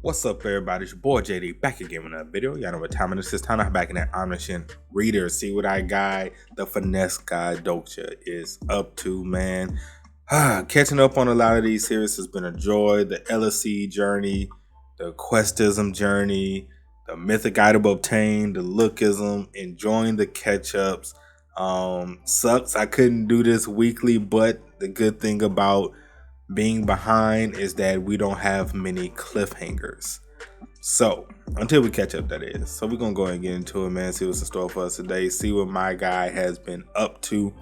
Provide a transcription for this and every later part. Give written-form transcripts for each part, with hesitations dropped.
What's up, everybody? It's your boy JD back again with another video. Y'all know what time it is. It's time to back in that Omniscient reader. See what our guy, the finesse guy, Doksha, is up to, man. Catching up on a lot of these series has been a joy. The LSC journey, the questism journey, the mythic item obtained, the lookism, enjoying the catch-ups. Sucks I couldn't do this weekly, but the good thing about being behind is that we don't have many cliffhangers. So until we catch up, that is. So we're gonna go ahead and get into it, man. See what's in store for us today. See what my guy has been up to.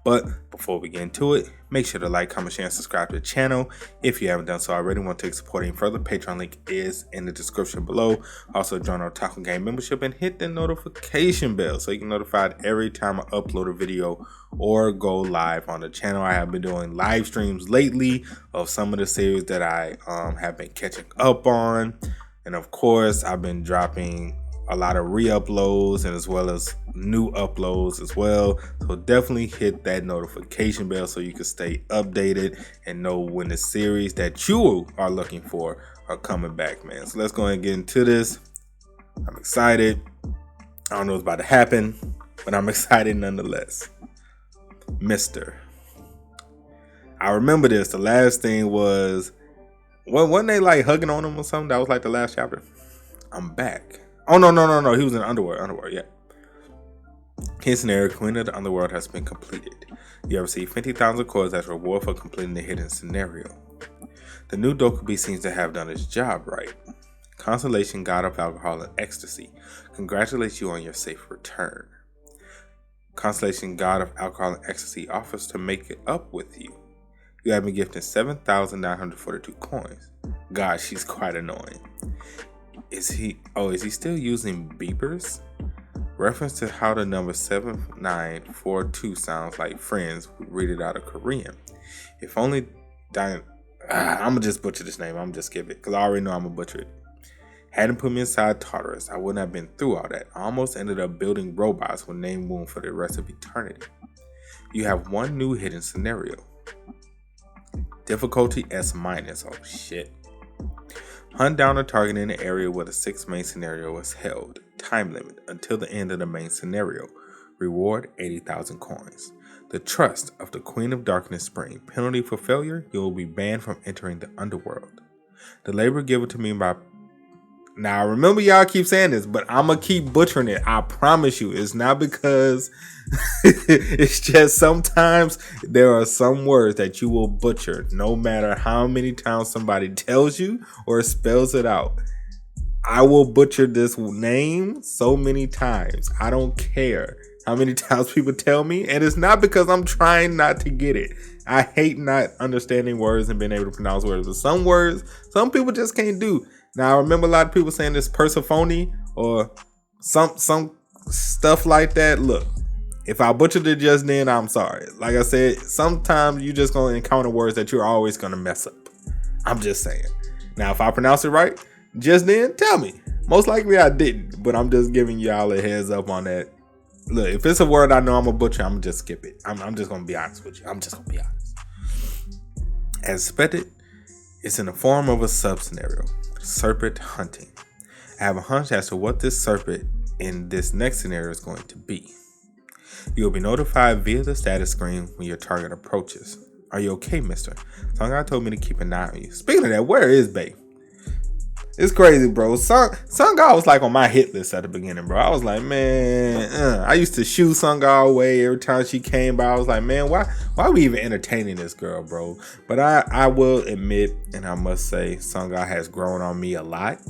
But before we get into it, make sure to like, comment, share, and subscribe to the channel. If you haven't done so already, want to take support even further, Patreon link is in the description below. Also, join our Otaku Game membership and hit the notification bell so you can be notified every time I upload a video or go live on the channel. I have been doing live streams lately of some of the series that I have been catching up on. And of course, I've been dropping a lot of re-uploads and as well as new uploads as well. So definitely hit that notification bell so you can stay updated and know when the series that you are looking for are coming back, man. So let's go ahead and get into this. I'm excited. I don't know what's about to happen, but I'm excited nonetheless. Mr. I remember this. The last thing was, wasn't they like hugging on him or something? That was like the last chapter. I'm back. Oh, no. He was in Underworld, yeah. His scenario, Queen of the Underworld, has been completed. You have received 50,000 coins as reward for completing the hidden scenario. The new Dokubi seems to have done its job right. Constellation, God of Alcohol and Ecstasy, congratulates you on your safe return. Constellation, God of Alcohol and Ecstasy, offers to make it up with you. You have been gifted 7,942 coins. God, she's quite annoying. Is he still using beepers? Reference to how the number 7942 sounds like friends would read it out of Korean. If only I'm gonna just butcher this name. I'm gonna just skip it because I already know I'm gonna butcher it. Hadn't put me inside Tartarus, I wouldn't have been through all that. I almost ended up building robots with name wound for the rest of eternity. You have one new hidden scenario. Difficulty S-. Oh shit. Hunt down a target in the area where the 6th main scenario is held. Time limit until the end of the main scenario. Reward 80,000 coins. The Trust of the Queen of Darkness Spring. Penalty for failure, you will be banned from entering the underworld. The labor given to me by... Now, remember y'all keep saying this, but I'm going to keep butchering it. I promise you. It's not because... it's just sometimes there are some words that you will butcher no matter how many times somebody tells you or spells it out. I will butcher this name so many times. I don't care how many times people tell me, and it's not because I'm trying not to get it. I hate not understanding words and being able to pronounce words, but some words some people just can't do. Now I remember a lot of people saying this Persephone or some stuff like that. Look, if I butchered it just then, I'm sorry. Like I said, sometimes you're just going to encounter words that you're always going to mess up. I'm just saying. Now, if I pronounce it right just then, tell me. Most likely I didn't, but I'm just giving y'all a heads up on that. Look, if it's a word I know I'm a butcher, I'm going to just skip it. I'm just going to be honest with you. I'm just going to be honest. As expected, it's in the form of a sub-scenario. Serpent hunting. I have a hunch as to what this serpent in this next scenario is going to be. You will be notified via the status screen when your target approaches. Are you okay, mister? Sangha told me to keep an eye on you. Speaking of that, where is Bae? It's crazy, bro. Sangha was like on my hit list at the beginning, bro. I was like, man, I used to shoo Sangha away every time she came by. I was like, man, why are we even entertaining this girl, bro? But I will admit, and I must say, Sangha has grown on me a lot.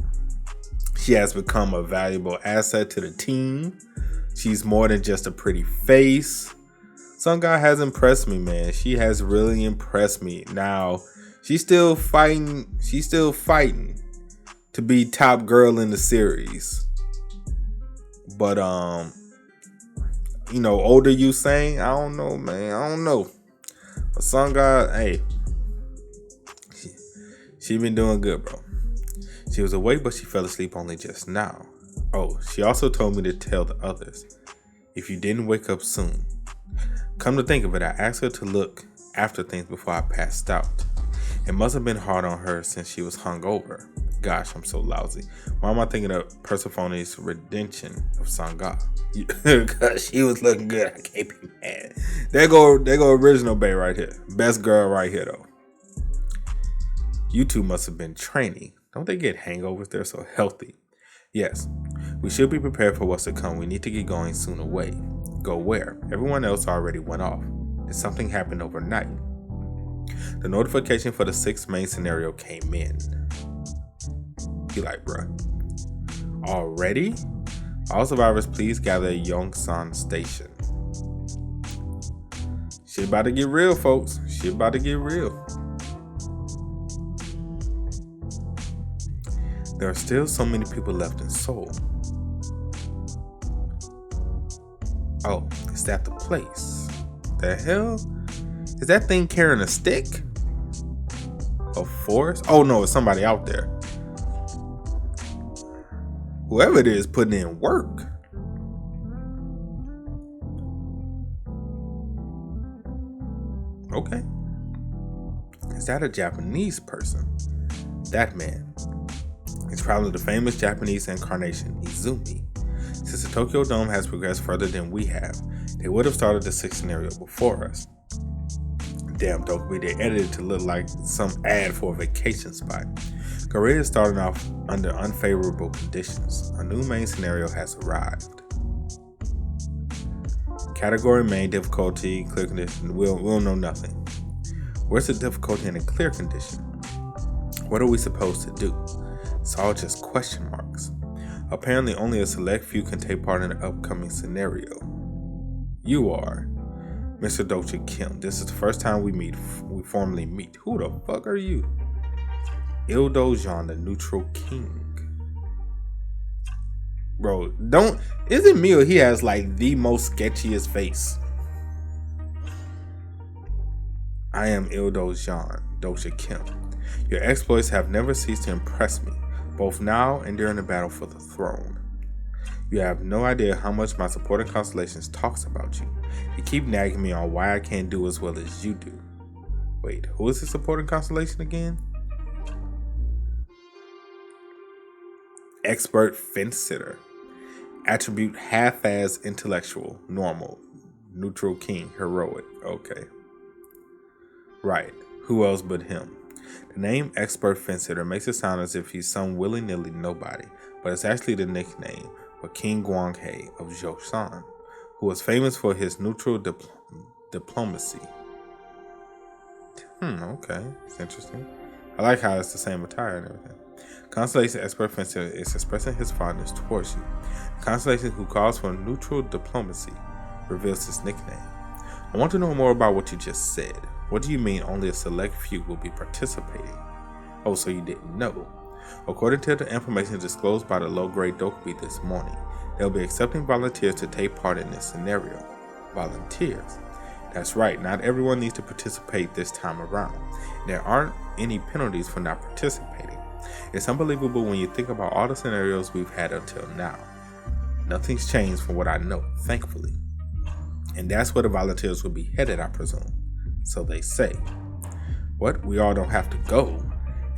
She has become a valuable asset to the team. She's more than just a pretty face. Sangha has impressed me, man. She has really impressed me. Now, she's still fighting. She's still fighting to be top girl in the series. But, older you saying, I don't know, man. I don't know. But Sangha, hey, she been doing good, bro. She was awake, but she fell asleep only just now. Oh, she also told me to tell the others if you didn't wake up soon. Come to think of it, I asked her to look after things before I passed out. It must have been hard on her since she was hungover. Gosh, I'm so lousy. Why am I thinking of Persephone's redemption of Sangha? Because she was looking good. I can't be mad. There go original Bay right here. Best girl right here, though. You two must have been training. Don't they get hangovers? They're so healthy. Yes, we should be prepared for what's to come. We need to get going soon away. Go where? Everyone else already went off. Did something happen overnight? The notification for the 6th main scenario came in. He like, bruh. Already? All survivors, please gather at Yongsan Station. Shit about to get real, folks. Shit about to get real. There are still so many people left in Seoul. Oh, is that the place? The hell? Is that thing carrying a stick? A force? Oh no, it's somebody out there. Whoever it is putting in work. Okay. Is that a Japanese person? That man. It's probably the famous Japanese incarnation, Izumi. Since the Tokyo Dome has progressed further than we have, they would have started the 6th scenario before us. Damn, Dokubi, they edited it to look like some ad for a vacation spot. Korea is starting off under unfavorable conditions. A new main scenario has arrived. Category main difficulty, clear condition. We'll know nothing. Where's the difficulty in a clear condition? What are we supposed to do? It's all just question marks. Apparently only a select few can take part in the upcoming scenario. You are Mr. Docha Kim. This is the first time we formally meet. Who the fuck are you? Ildo Jean, the neutral king. Bro, isn't me or he has like the most sketchiest face? I am Ildo Jean, Docha Kim. Your exploits have never ceased to impress me, both now and during the battle for the throne. You have no idea how much my supporting constellations talks about you. You keep nagging me on why I can't do as well as you do. Wait, who is the supporting constellation again? Expert fence sitter. Attribute half-ass intellectual, normal. Neutral king, heroic. Okay. Right. Who else but him? The name expert fence sitter makes it sound as if he's some willy-nilly nobody, but it's actually the nickname for King Guanghe of Joseon, who was famous for his neutral diplomacy. Okay. It's interesting. I like how it's the same attire and everything. Constellation expert fence sitter is expressing his fondness towards you. The constellation who calls for neutral diplomacy reveals his nickname. I want to know more about what you just said. What do you mean only a select few will be participating? Oh, so you didn't know. According to the information disclosed by the low-grade Dokubi this morning, they'll be accepting volunteers to take part in this scenario. Volunteers? That's right, not everyone needs to participate this time around. There aren't any penalties for not participating. It's unbelievable when you think about all the scenarios we've had until now. Nothing's changed from what I know, thankfully. And that's where the volunteers will be headed, I presume. So they say. What? We all don't have to go.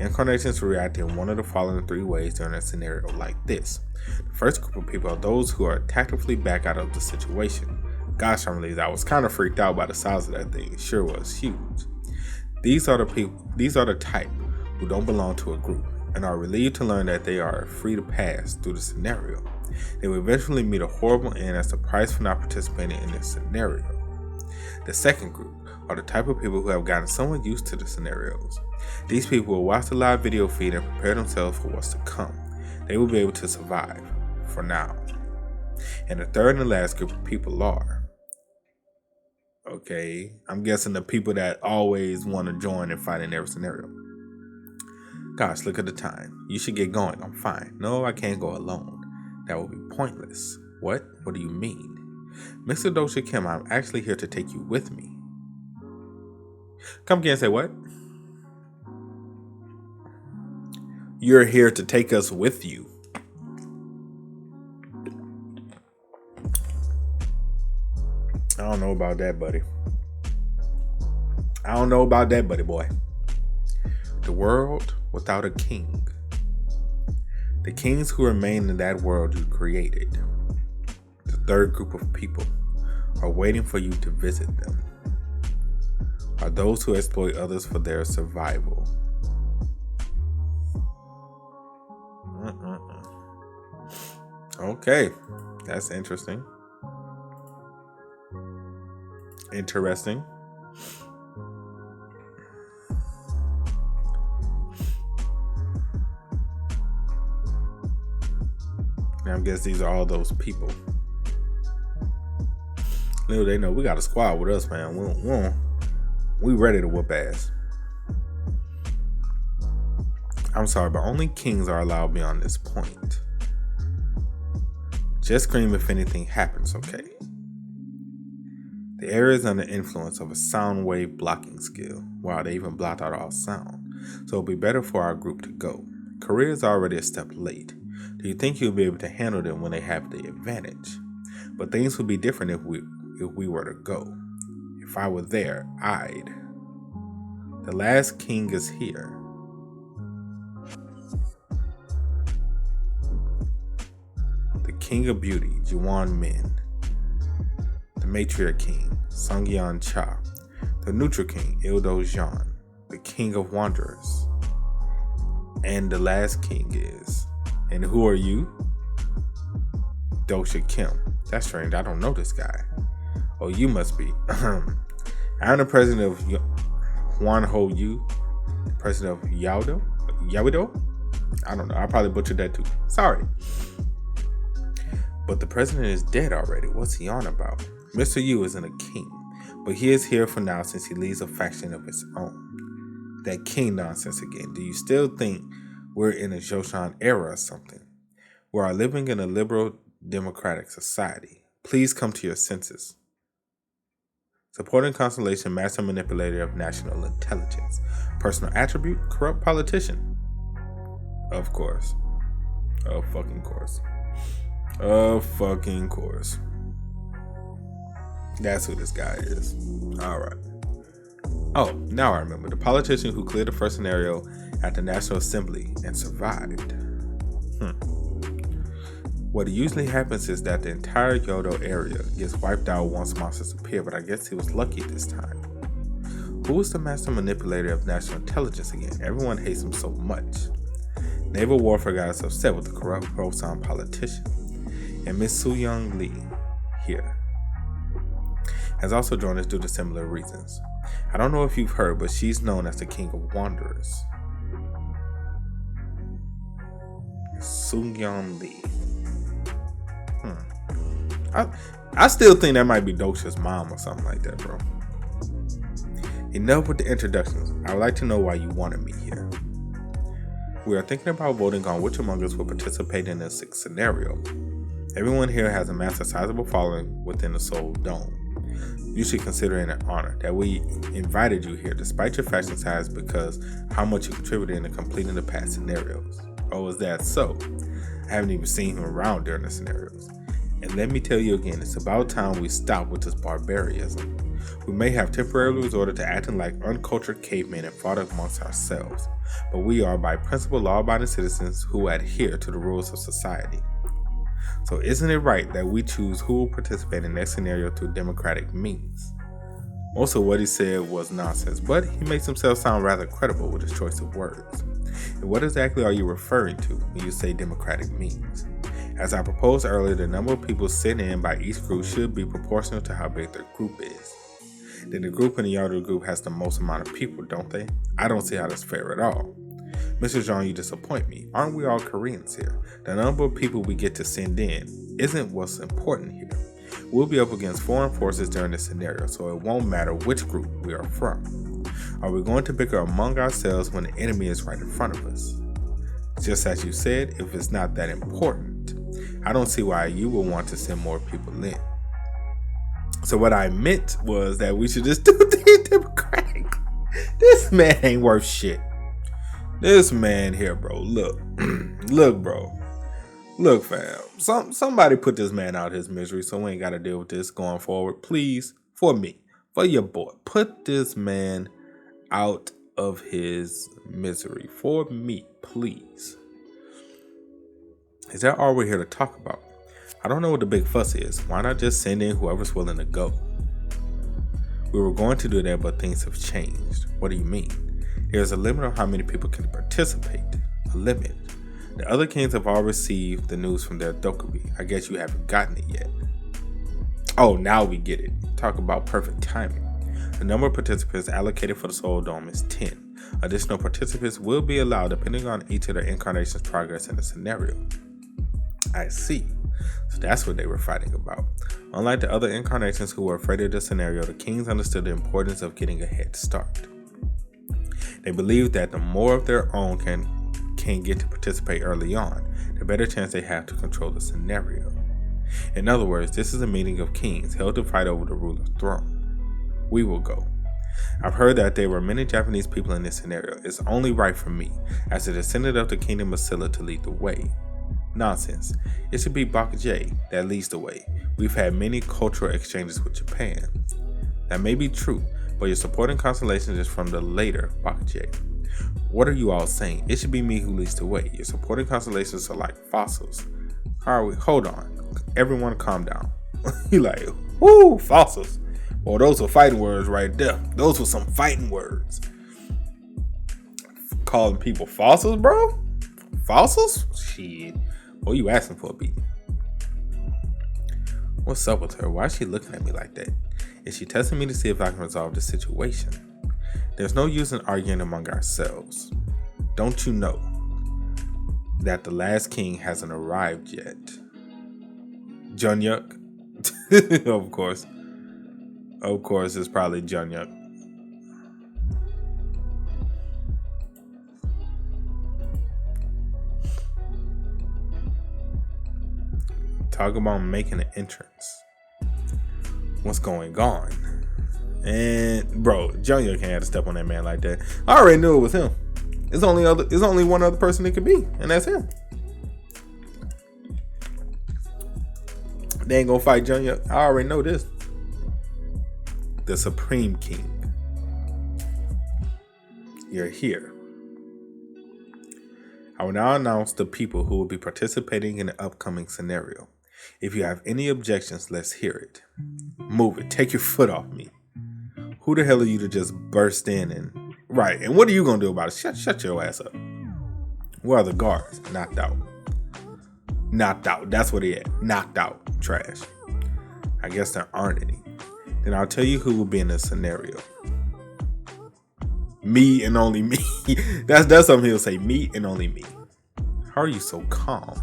Incarnations react in one of the following 3 ways during a scenario like this. The first group of people are those who are tactfully back out of the situation. Gosh, I was kind of freaked out by the size of that thing. It sure was huge. These are the type who don't belong to a group and are relieved to learn that they are free to pass through the scenario. They will eventually meet a horrible end as the price for not participating in this scenario. The second group are the type of people who have gotten somewhat used to the scenarios. These people will watch the live video feed and prepare themselves for what's to come. They will be able to survive, for now. And the third and last group of people are, okay, I'm guessing the people that always want to join and fight in every scenario. Gosh, look at the time. You should get going. I'm fine. No, I can't go alone. That would be pointless. What? What do you mean? Mr. Docha Kim, I'm actually here to take you with me. Come again and say what? You're here to take us with you. I don't know about that, buddy. I don't know about that, buddy boy. The world without a king. The kings who remain in that world you created, the third group of people, are waiting for you to visit them, are those who exploit others for their survival. Okay, that's interesting. Now I guess these are all those people. Little they know we got a squad with us, man. We ready to whoop ass. I'm sorry, but only kings are allowed beyond this point. Just scream if anything happens, okay? The area is under influence of a sound wave blocking skill. Wow, they even blocked out all sound. So it'll be better for our group to go. Korea is already a step late. Do you think you'll be able to handle them when they have the advantage? But things would be different if we were to go. If I were there, I'd. The last king is here. The king of beauty, Juwon Min. The matriarch king, Sungyeon Cha. The neutral king, Ildo Jean. The king of wanderers. And the last king is. And who are you? Doksha Kim. That's strange. I don't know this guy. Oh, you must be. I'm the president of Hwan Ho Yu. President of Yawido? I don't know. I probably butchered that too. Sorry. But the president is dead already. What's he on about? Mr. Yu isn't a king, but he is here for now since he leads a faction of his own. That king nonsense again. Do you still think we're in a Joshan era or something? We are living in a liberal democratic society. Please come to your senses. Supporting Constellation, master manipulator of national intelligence. Personal attribute, corrupt politician. Of course. Of fucking course. Of fucking course. That's who this guy is. Alright. Oh, now I remember. The politician who cleared the first scenario at the National Assembly and survived. What usually happens is that the entire Yodo area gets wiped out once monsters appear, but I guess he was lucky this time. Who is the master manipulator of national intelligence again? Everyone hates him so much. Naval warfare got us upset with the corrupt Rosan politician. And Miss Soo-young Lee, here, has also joined us due to similar reasons. I don't know if you've heard, but she's known as the King of Wanderers. Soo-young Lee. I still think that might be Doksha's mom or something like that, bro. Enough with the introductions. I would like to know why you wanted me here. We are thinking about voting on which among us will participate in this scenario. Everyone here has amassed a sizable following within the Seoul Dome. You should consider it an honor that we invited you here despite your faction size because how much you contributed in completing the past scenarios. Oh, is that so? I haven't even seen him around during the scenarios. And let me tell you again, it's about time we stop with this barbarism. We may have temporarily resorted to acting like uncultured cavemen and fought amongst ourselves, but we are by principle law-abiding citizens who adhere to the rules of society. So isn't it right that we choose who will participate in the next scenario through democratic means? Most of what he said was nonsense, but he makes himself sound rather credible with his choice of words. And what exactly are you referring to when you say democratic means? As I proposed earlier, the number of people sitting in by each group should be proportional to how big their group is. Then the group in the other group has the most amount of people, don't they? I don't see how that's fair at all. Mr. Jean, you disappoint me. Aren't we all Koreans here? The number of people we get to send in isn't what's important here. We'll be up against foreign forces during this scenario, so it won't matter which group we are from. Are we going to bicker among ourselves when the enemy is right in front of us? Just as you said, if it's not that important, I don't see why you would want to send more people in. So what I meant was that we should just do the democratic. This man ain't worth shit. This man here, bro. Look. Look, bro. Look, fam. Somebody put this man out of his misery so we ain't got to deal with this going forward. Please, for me, for your boy, put this man out of his misery. For me, please. Is that all we're here to talk about? I don't know what the big fuss is. Why not just send in whoever's willing to go? We were going to do that, but things have changed. What do you mean? There's a limit on how many people can participate. A limit. The other kings have all received the news from their Dokubi. I guess you haven't gotten it yet. Oh, now we get it. Talk about perfect timing. The number of participants allocated for the Soul Dome is 10. Additional participants will be allowed depending on each of their incarnation's progress in the scenario. I see. So that's what they were fighting about. Unlike the other incarnations who were afraid of the scenario, the kings understood the importance of getting a head start. They believed that the more of their own can get to participate early on, the better chance they have to control the scenario. In other words, this is a meeting of kings held to fight over the ruler's throne. We will go. I've heard that there were many Japanese people in this scenario. It's only right for me, as a descendant of the kingdom of Scylla, to lead the way. Nonsense. It should be Bakuje that leads the way. We've had many cultural exchanges with Japan. That may be true, but your supporting constellations is from the later Bakuje. What are you all saying? It should be me who leads the way. Your supporting constellations are like fossils. Hold on. Everyone calm down. You like, whoo, fossils. Well, those were fighting words right there. Those were some fighting words. Calling people fossils, bro? Fossils? Shit. What are you asking for, B? What's up with her? Why is she looking at me like that? Is she testing me to see if I can resolve the situation? There's no use in arguing among ourselves. Don't you know that the last king hasn't arrived yet? Junyuk? Of course. Of course, it's probably Junyuk. Talk about making an entrance. What's going on? And bro, Junyuk can't have to step on that man like that. I already knew it was him. It's only one other person it could be, and that's him. They ain't gonna fight Junyuk. I already know this. The Supreme King. You're here. I will now announce the people who will be participating in the upcoming scenario. If you have any objections, let's hear it. Move it. Take your foot off me. Who the hell are you to just burst in and... Right, and what are you going to do about it? Shut your ass up. Where are the guards? Knocked out. Knocked out. That's what he at. Knocked out. Trash. I guess there aren't any. Then I'll tell you who will be in the scenario. Me and only me. That's something he'll say. Me and only me. How are you so calm?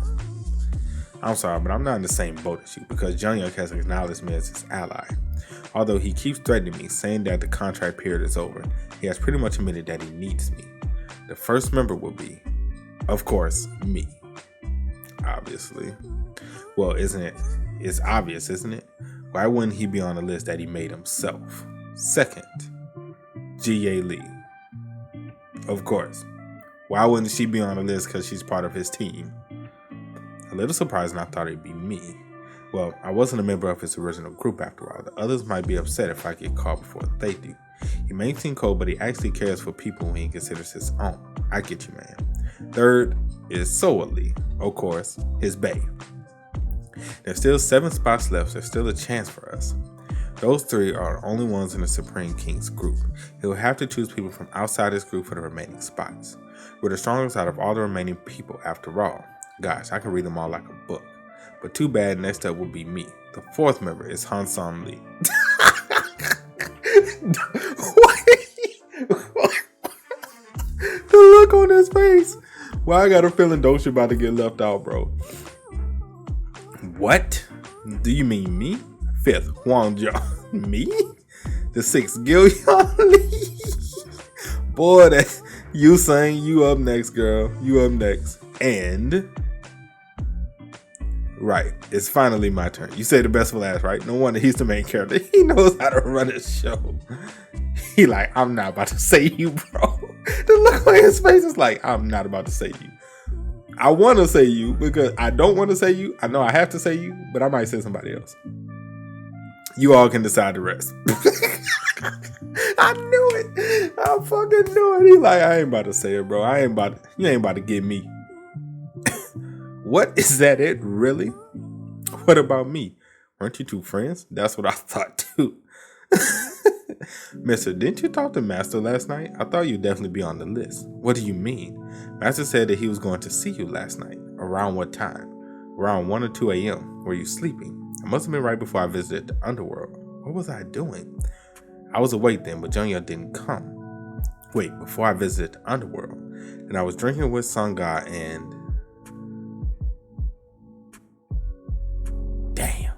I'm sorry, but I'm not in the same boat as you because Junyuk has acknowledged me as his ally. Although he keeps threatening me, saying that the contract period is over, he has pretty much admitted that he needs me. The first member will be, of course, me. Obviously. Well, isn't it? It's obvious, isn't it? Why wouldn't he be on the list that he made himself? Second, G.A. Lee. Of course. Why wouldn't she be on the list because she's part of his team? A little surprised, and I thought it'd be me. Well, I wasn't a member of his original group after all. The others might be upset if I get called before they do. He may seem cold, but he actually cares for people who he considers his own. I get you, man. Third is Soa Lee. Of course, his bae. There's still 7 spots left. There's still a chance for us. Those 3 are the only ones in the Supreme King's group. He'll have to choose people from outside his group for the remaining spots. We're the strongest out of all the remaining people after all. Gosh, I can read them all like a book. But too bad, next up will be me. The 4th member is Hansam Lee. The look on his face. Why I got a feeling Doshi about to get left out, bro. What? Do you mean me? 5th, Huang Jia. Me? The 6th, Gillian Lee. Boy, that you saying you up next, girl. You up next. And right, it's finally my turn. You say the best for last, right? No wonder he's the main character. He knows how to run a show. He like, I'm not about to say you, bro. The look on his face is like, I'm not about to say you. I want to say you because I don't want to say you. I know I have to say you, but I might say somebody else. You all can decide the rest. I knew it. I fucking knew it. He like, I ain't about to say it, bro. You ain't about to get me. What is that it, really? What about me? Weren't you two friends? That's what I thought too. Mister, didn't you talk to Master last night? I thought you'd definitely be on the list. What do you mean? Master said that he was going to see you last night. Around what time? Around 1 or 2 a.m. Were you sleeping? It must have been right before I visited the underworld. What was I doing? I was awake then, but Junior didn't come. Wait, before I visited the underworld. And I was drinking with Sangha and... Damn.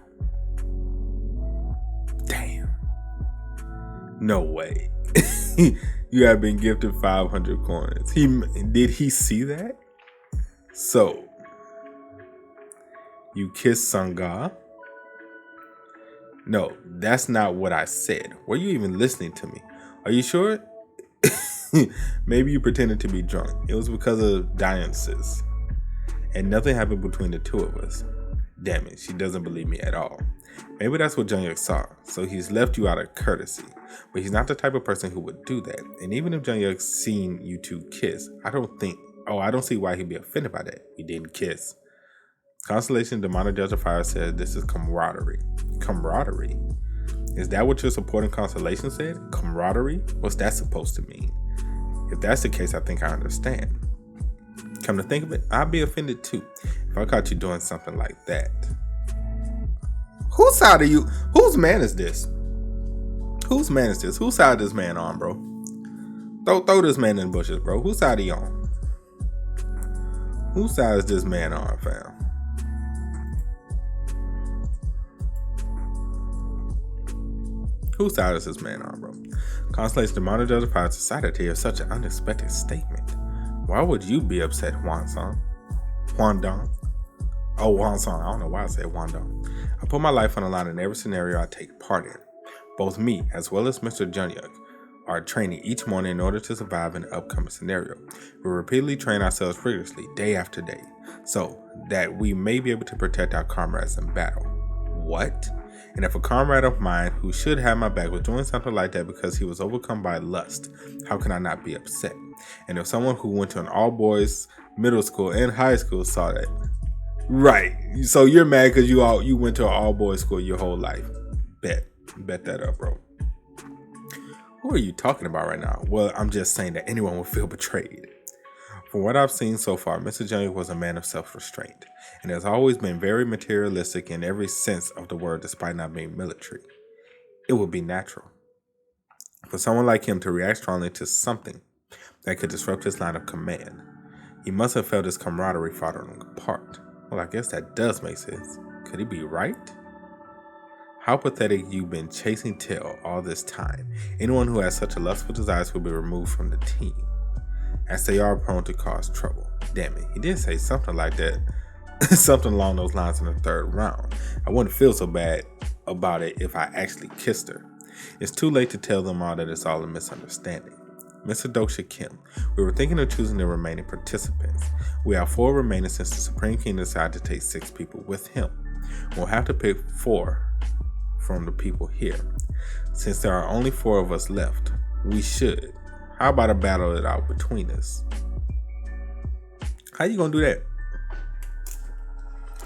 No way. You have been gifted 500 coins. Did he see that? So, you kissed Sangha? No, that's not what I said. Were you even listening to me? Are you sure? Maybe you pretended to be drunk. It was because of Dionysus. And nothing happened between the two of us. Damn it, she doesn't believe me at all. Maybe that's what Junghyuk saw, so he's left you out of courtesy. But he's not the type of person who would do that. And even if Junghyuk's seen you two kiss, I don't see why he'd be offended by that. We didn't kiss. Constellation Demonic Judge of Fire said this is camaraderie. Camaraderie? Is that what your supporting Constellation said? Camaraderie? What's that supposed to mean? If that's the case, I think I understand. Come to think of it, I'd be offended too if I caught you doing something like that. Whose side are you? Whose man is this? Whose man is this? Whose side is this man on, bro? Throw this man in the bushes, bro. Whose side are you on? Whose side is this man on, fam? Whose side is this man on, bro? Constellation Demonic Judge of Fire decided to hear such an unexpected statement. Why would you be upset, Hwang-sung? Hwang-dong? Oh, Hwang-sung. I don't know why I said Hwang-dong. I put my life on the line in every scenario I take part in. Both me, as well as Mr. Junghyuk, are training each morning in order to survive an upcoming scenario. We repeatedly train ourselves rigorously, day after day, so that we may be able to protect our comrades in battle. What? And if a comrade of mine who should have my back was doing something like that because he was overcome by lust, how can I not be upset? And if someone who went to an all-boys middle school and high school saw that, right? So you're mad because you went to an all-boys school your whole life. Bet that up, bro. Who are you talking about right now? Well, I'm just saying that anyone would feel betrayed. From what I've seen so far, Mr. Junghyuk was a man of self-restraint and has always been very materialistic in every sense of the word despite not being military. It would be natural for someone like him to react strongly to something that could disrupt his line of command. He must have felt his camaraderie falling apart. Well, I guess that does make sense. Could he be right? How pathetic you've been chasing tail all this time. Anyone who has such a lustful desires will be removed from the team, as they are prone to cause trouble. Damn it, he did say something like that. Something along those lines in the third round. I wouldn't feel so bad about it if I actually kissed her. It's too late to tell them all that it's all a misunderstanding. Mr. Doksha Kim, we were thinking of choosing the remaining participants. We have 4 remaining since the Supreme King decided to take 6 people with him. We'll have to pick 4 from the people here. Since there are only 4 of us left, we should. How about a battle it out between us? How you gonna do that?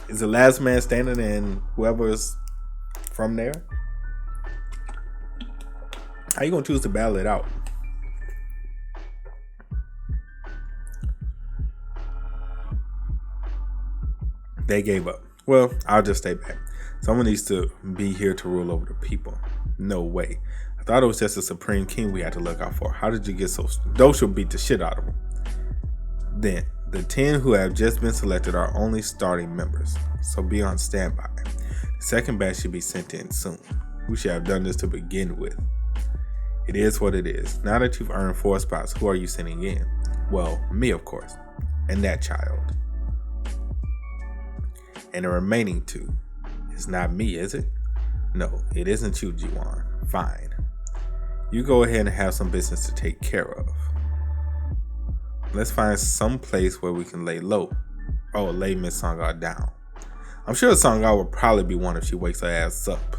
Is the last man standing and whoever's from there? How you gonna choose to battle it out? They gave up. Well, I'll just stay back. Someone needs to be here to rule over the people. No way. I thought it was just a Supreme King we had to look out for. How did you get so... Dosha beat the shit out of him. Then, the 10 who have just been selected are only starting members, so be on standby. The second batch should be sent in soon. We should have done this to begin with. It is what it is. Now that you've earned 4 spots, who are you sending in? Well, me, of course. And that child. And the remaining 2. It's not me, is it? No, it isn't you, Jiwon. Fine. You go ahead and have some business to take care of. Let's find some place where we can lay low. Oh, lay Miss Sangha down. I'm sure Sangha will probably be one if she wakes her ass up.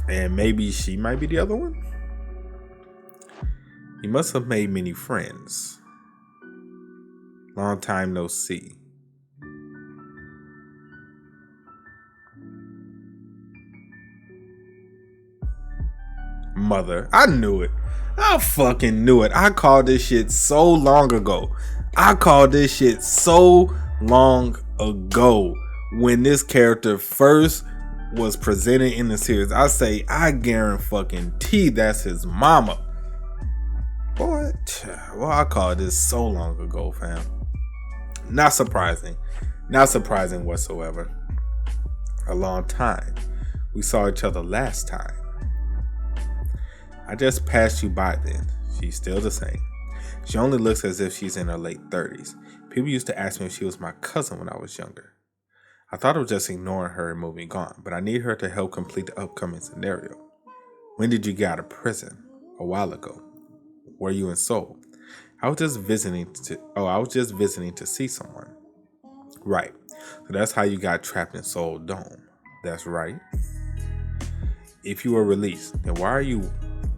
And maybe she might be the other one? He must have made many friends. Long time no see. Mother. I knew it. I fucking knew it. I called this shit so long ago. When this character first was presented in the series. I guarantee that's his mama. Boy, well, I called this so long ago, fam. Not surprising whatsoever. A long time. We saw each other last time. I just passed you by then. She's still the same. She only looks as if she's in her late 30s. People used to ask me if she was my cousin when I was younger. I thought I was just ignoring her and moving on, but I need her to help complete the upcoming scenario. When did you get out of prison? A while ago. Were you in Seoul? I was just visiting to see someone. Right. So that's how you got trapped in Seoul Dome. That's right. If you were released, then why are you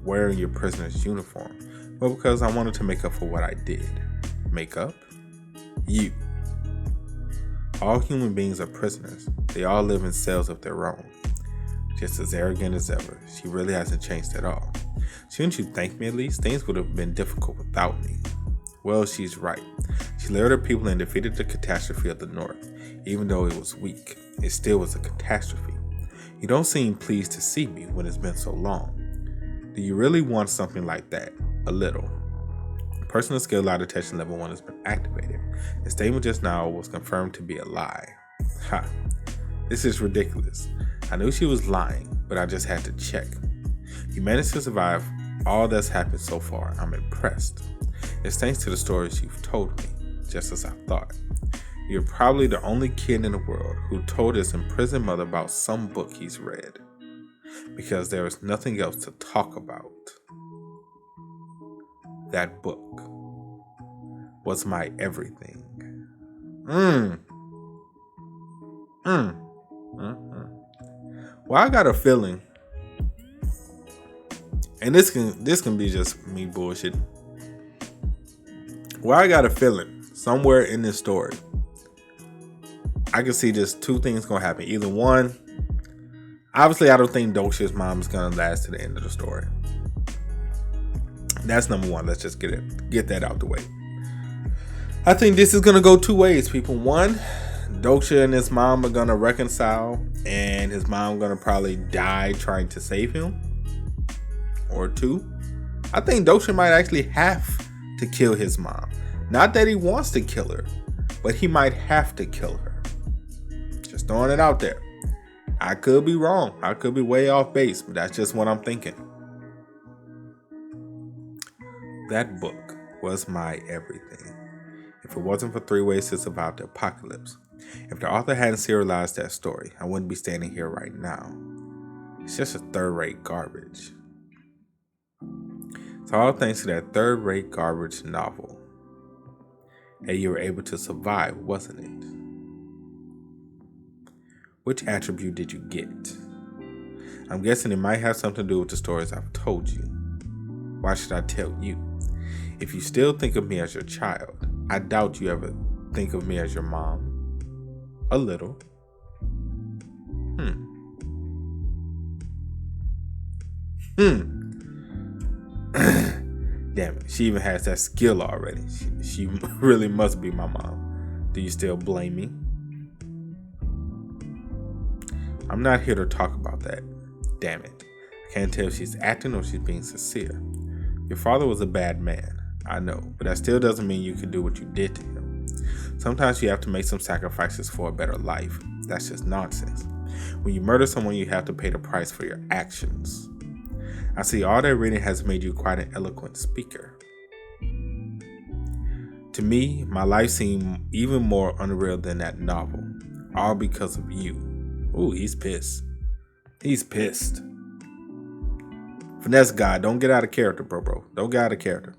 wearing your prisoner's uniform? Well, because I wanted to make up for what I did. Make up? You. All human beings are prisoners. They all live in cells of their own. Just as arrogant as ever. She really hasn't changed at all. Shouldn't you thank me at least? Things would have been difficult without me. Well, she's right. She lured her people and defeated the catastrophe of the North. Even though it was weak, it still was a catastrophe. You don't seem pleased to see me when it's been so long. Do you really want something like that? A little. Personal skill lie detection level 1 has been activated. The statement just now was confirmed to be a lie. Ha. This is ridiculous. I knew she was lying, but I just had to check. You managed to survive all that's happened so far. I'm impressed. It's thanks to the stories you've told me, just as I thought. You're probably the only kid in the world who told his imprisoned mother about some book he's read. Because there is nothing else to talk about. That book was my everything. Well, I got a feeling, and this can be just me bullshit. Well, I got a feeling somewhere in this story, I can see just two things gonna happen. Either one, obviously, I don't think Doksha's mom is gonna last to the end of the story. That's number one. Let's just get that out the way. I think this is gonna go two ways, people. One, Doksha and his mom are gonna reconcile, and his mom gonna probably die trying to save him. Or two, I think Doksha might actually have to kill his mom. Not that he wants to kill her, but he might have to kill her. Just throwing it out there. I could be wrong. I could be way off base, but that's just what I'm thinking. That book was my everything. If it wasn't for 3 Ways to Survive the Apocalypse, if the author hadn't serialized that story, I wouldn't be standing here right now. It's just a third-rate garbage. It's all thanks to that third-rate garbage novel. And you were able to survive, wasn't it? Which attribute did you get? I'm guessing it might have something to do with the stories I've told you. Why should I tell you? If you still think of me as your child, I doubt you ever think of me as your mom. A little. Damn it, she even has that skill already. She really must be my mom. Do you still blame me? I'm not here to talk about that. Damn it. I can't tell if she's acting or she's being sincere. Your father was a bad man, I know, but that still doesn't mean you can do what you did to him. Sometimes you have to make some sacrifices for a better life. That's just nonsense. When you murder someone, you have to pay the price for your actions. I see all that reading has made you quite an eloquent speaker. To me, my life seemed even more unreal than that novel, all because of you. Ooh, he's pissed. He's pissed. Finesse guy, don't get out of character, bro. Don't get out of character.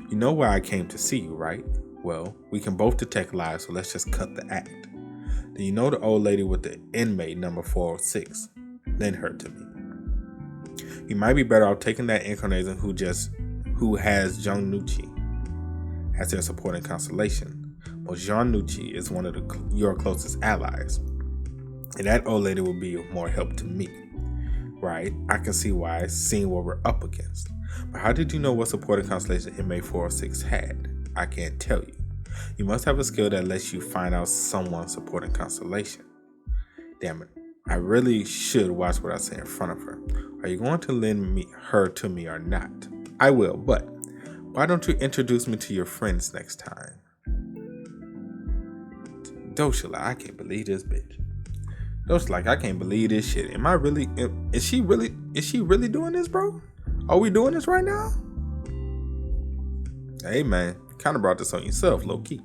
You know why I came to see you, right? Well, we can both detect lies, so let's just cut the act. Do you know the old lady with the inmate number 406? Lend her to me. You might be better off taking that incarnation who has Jung Nuchi as their supporting constellation. Well, Jean Nucci is one of your closest allies, and that old lady will be of more help to me. Right? I can see why, seeing what we're up against. But how did you know what supporting constellation MA406 had? I can't tell you. You must have a skill that lets you find out someone's supporting constellation. Damn it. I really should watch what I say in front of her. Are you going to lend her to me or not? I will, but why don't you introduce me to your friends next time? Doshala, I can't believe this bitch. Dosha like, I can't believe this shit. Is she really doing this, bro? Are we doing this right now? Hey man, kind of brought this on yourself, low key.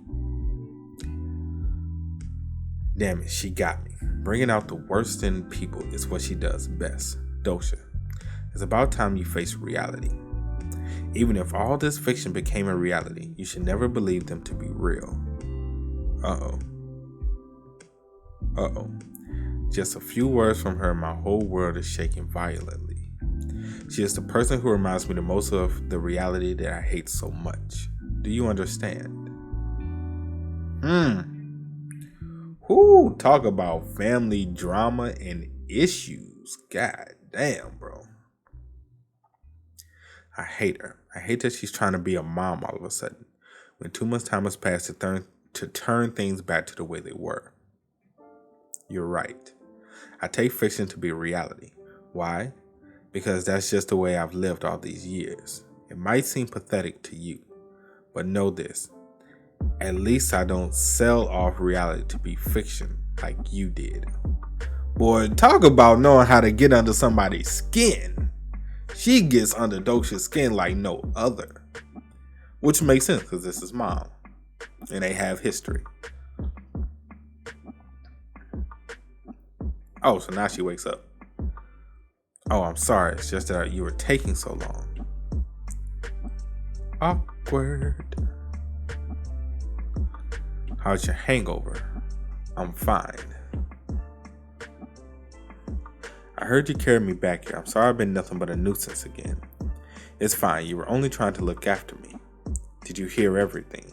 Damn it, she got me. Bringing out the worst in people is what she does best. Dosha, it's about time you face reality. Even if all this fiction became a reality, you should never believe them to be real. Uh-oh. Just a few words from her, my whole world is shaking violently. She is the person who reminds me the most of the reality that I hate so much. Do you understand? Whoo, talk about family drama and issues. God damn, bro. I hate her. I hate that she's trying to be a mom all of a sudden, when too much time has passed to turn things back to the way they were. You're right. I take fiction to be reality. Why? Because that's just the way I've lived all these years. It might seem pathetic to you, but know this. At least I don't sell off reality to be fiction like you did. Boy, talk about knowing how to get under somebody's skin. She gets under Dosha's skin like no other. Which makes sense because this is mom. And they have history. Oh, so now she wakes up. Oh, I'm sorry. It's just that you were taking so long. Awkward. How's your hangover? I'm fine. I heard you carried me back here. I'm sorry I've been nothing but a nuisance again. It's fine. You were only trying to look after me. Did you hear everything?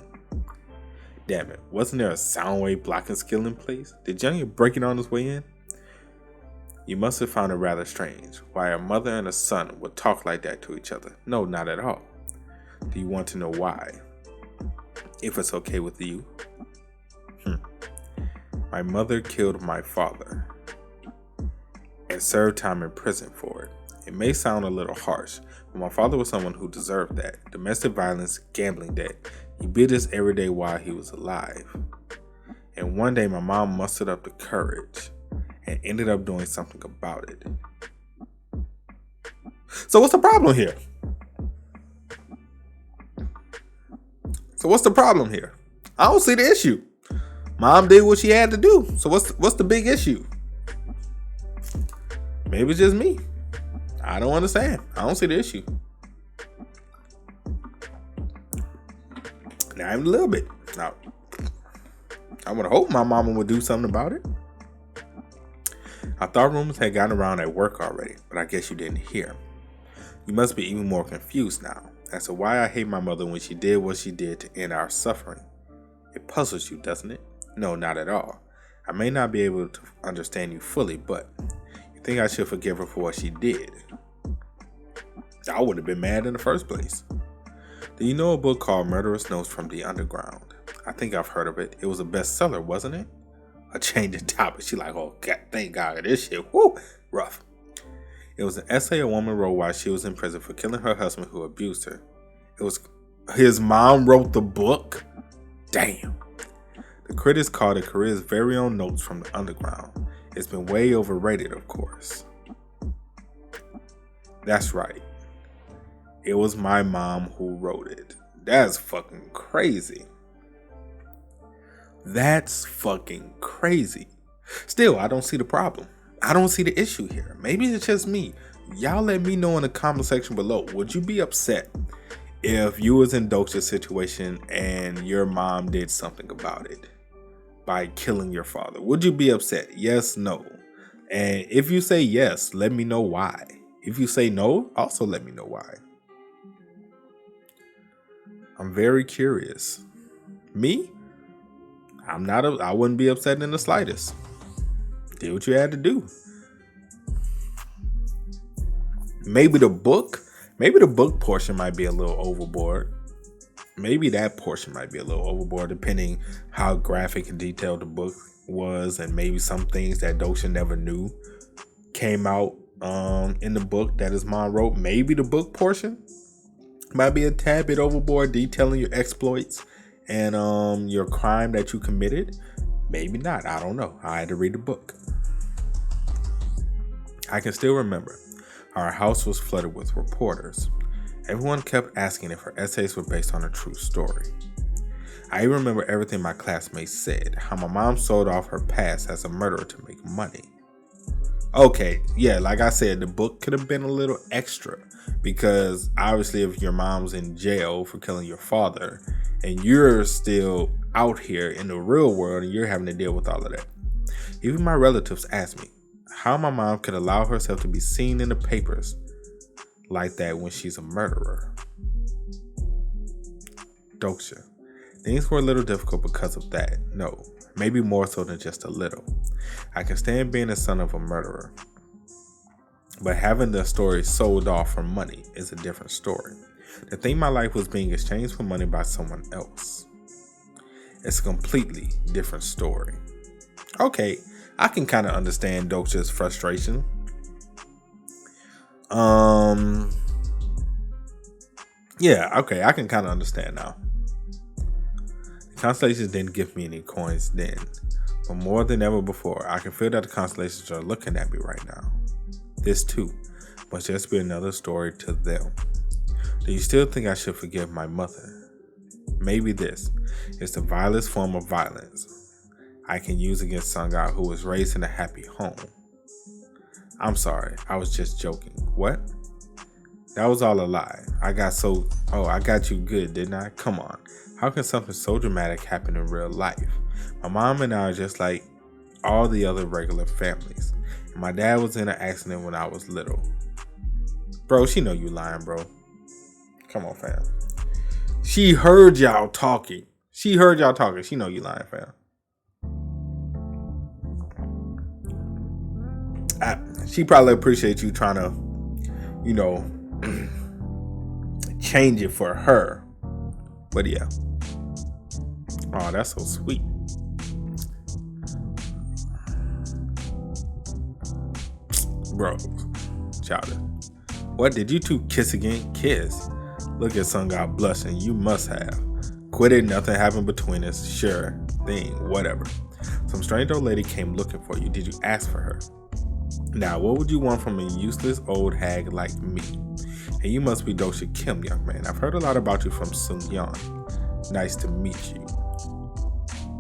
Damn it. Wasn't there a sound wave blocking skill in place? Did Junior break it on his way in? You must have found it rather strange why a mother and a son would talk like that to each other. No, not at all. Do you want to know why? If it's okay with you. My mother killed my father and served time in prison for it. It may sound a little harsh, but my father was someone who deserved that. Domestic violence, gambling debt. He beat us every day while he was alive. And one day my mom mustered up the courage and ended up doing something about it. So what's the problem here? I don't see the issue. Mom did what she had to do. So what's the big issue? Maybe it's just me. I don't understand. I don't see the issue. Not even a little bit. Now, I would hope my mama would do something about it. I thought rumors had gotten around at work already, but I guess you didn't hear. You must be even more confused now as to why I hate my mother when she did what she did to end our suffering. It puzzles you, doesn't it? No, not at all. I may not be able to understand you fully, but you think I should forgive her for what she did. I would have been mad in the first place. Do you know a book called Murderous Notes from the Underground? I think I've heard of it. It was a bestseller, wasn't it? A change of topic. She like, oh, God, thank God, this shit, whoo, rough. It was an essay a woman wrote while she was in prison for killing her husband who abused her. It was his mom wrote the book? Damn. The critics called it Korea's very own Notes from the Underground. It's been way overrated, of course. That's right. It was my mom who wrote it. That's fucking crazy. That's fucking crazy. Still, I don't see the problem. I don't see the issue here. Maybe it's just me. Y'all let me know in the comment section below. Would you be upset if you was in Dosha's situation and your mom did something about it by killing your father? Would you be upset? Yes, no. And if you say yes, let me know why. If you say no, also let me know why. I'm very curious. Me? I wouldn't be upset in the slightest. Did what you had to do. Maybe the book portion might be a little overboard. Maybe that portion might be a little overboard, depending how graphic and detailed the book was, and maybe some things that Dosha never knew came out in the book that his mom wrote. Maybe the book portion might be a tad bit overboard, detailing your exploits and your crime that you committed. Maybe not. I don't know. I had to read the book. I can still remember our house was flooded with reporters. Everyone kept asking if her essays were based on a true story. I remember everything my classmates said, how my mom sold off her past as a murderer to make money. Okay, yeah, like I said, the book could have been a little extra, because obviously if your mom's in jail for killing your father and you're still out here in the real world and you're having to deal with all of that. Even my relatives asked me how my mom could allow herself to be seen in the papers like that when she's a murderer. Dosha. Things were a little difficult because of that. No, maybe more so than just a little. I can stand being the son of a murderer, but having the story sold off for money is a different story. To think my life was being exchanged for money by someone else, it's a completely different story. Okay, I can kind of understand Dosha's frustration. Yeah, okay, I can kind of understand now. The constellations didn't give me any coins then, but more than ever before, I can feel that the constellations are looking at me right now. This too must just be another story to them. Do you still think I should forgive my mother? Maybe this is the vilest form of violence I can use against Sangha, who was raised in a happy home. I'm sorry, I was just joking. What? That was all a lie. I got you good, didn't I? Come on. How can something so dramatic happen in real life? My mom and I are just like all the other regular families. And my dad was in an accident when I was little. Bro, she know you lying, bro. Come on, fam. She heard y'all talking. She know you lying, fam. She probably appreciates you trying to, change it for her. But yeah. Oh, that's so sweet. Bro, childish. What, did you two kiss again? Kiss? Look at Sangha blushing. You must have. Quit it, nothing happened between us. Sure thing, whatever. Some strange old lady came looking for you. Did you ask for her? Now, what would you want from a useless old hag like me? And you must be Dosha Kim, young man. I've heard a lot about you from Sung Yeon. Nice to meet you.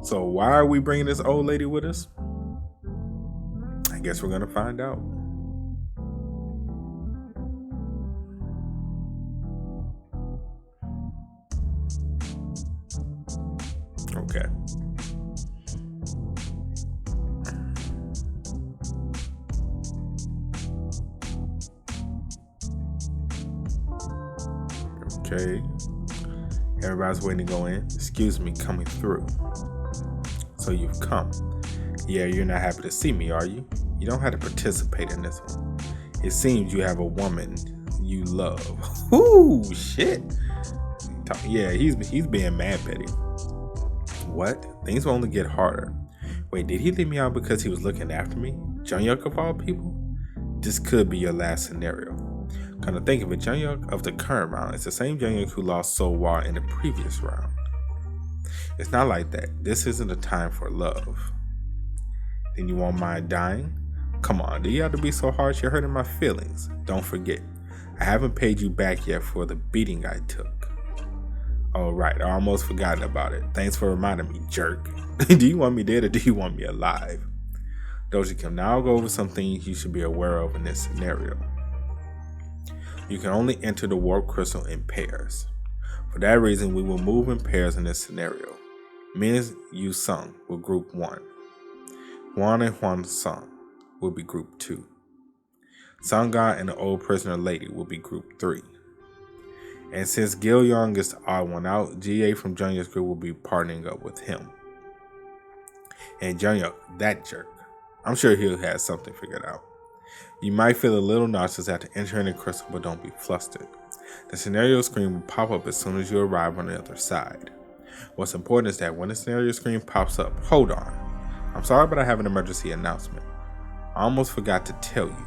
So why are we bringing this old lady with us? I guess we're going to find out. Okay. Okay. Everybody's waiting to go in. Excuse me, coming through. So you've come. Yeah, you're not happy to see me, are you? You don't have to participate in this one. It seems you have a woman you love. Ooh, shit. Yeah, he's being mad petty. What? Things will only get harder. Wait, did he leave me out because he was looking after me? Junghyuk of all people? This could be your last scenario. Kind of think of it, Junghyuk of the current round is the same Junghyuk who lost Solwar in the previous round. It's not like that. This isn't a time for love. Then you won't mind dying? Come on, do you have to be so harsh? You're hurting my feelings. Don't forget, I haven't paid you back yet for the beating I took. Oh, right, I almost forgotten about it. Thanks for reminding me, jerk. Do you want me dead or do you want me alive? Dosha Kim, now I'll go over some things you should be aware of in this scenario. You can only enter the warp crystal in pairs. For that reason, we will move in pairs in this scenario. Me and Yu Sung will group 1. Juan and Huan Sung will be group 2. Sangha and the old prisoner lady will be group 3. And since Gil Young is the odd one out, GA from Junghyuk's group will be partnering up with him. And Junior, that jerk, I'm sure he'll have something figured out. You might feel a little nauseous after entering the crystal, but don't be flustered. The scenario screen will pop up as soon as you arrive on the other side. What's important is that when the scenario screen pops up, hold on. I'm sorry, but I have an emergency announcement. I almost forgot to tell you,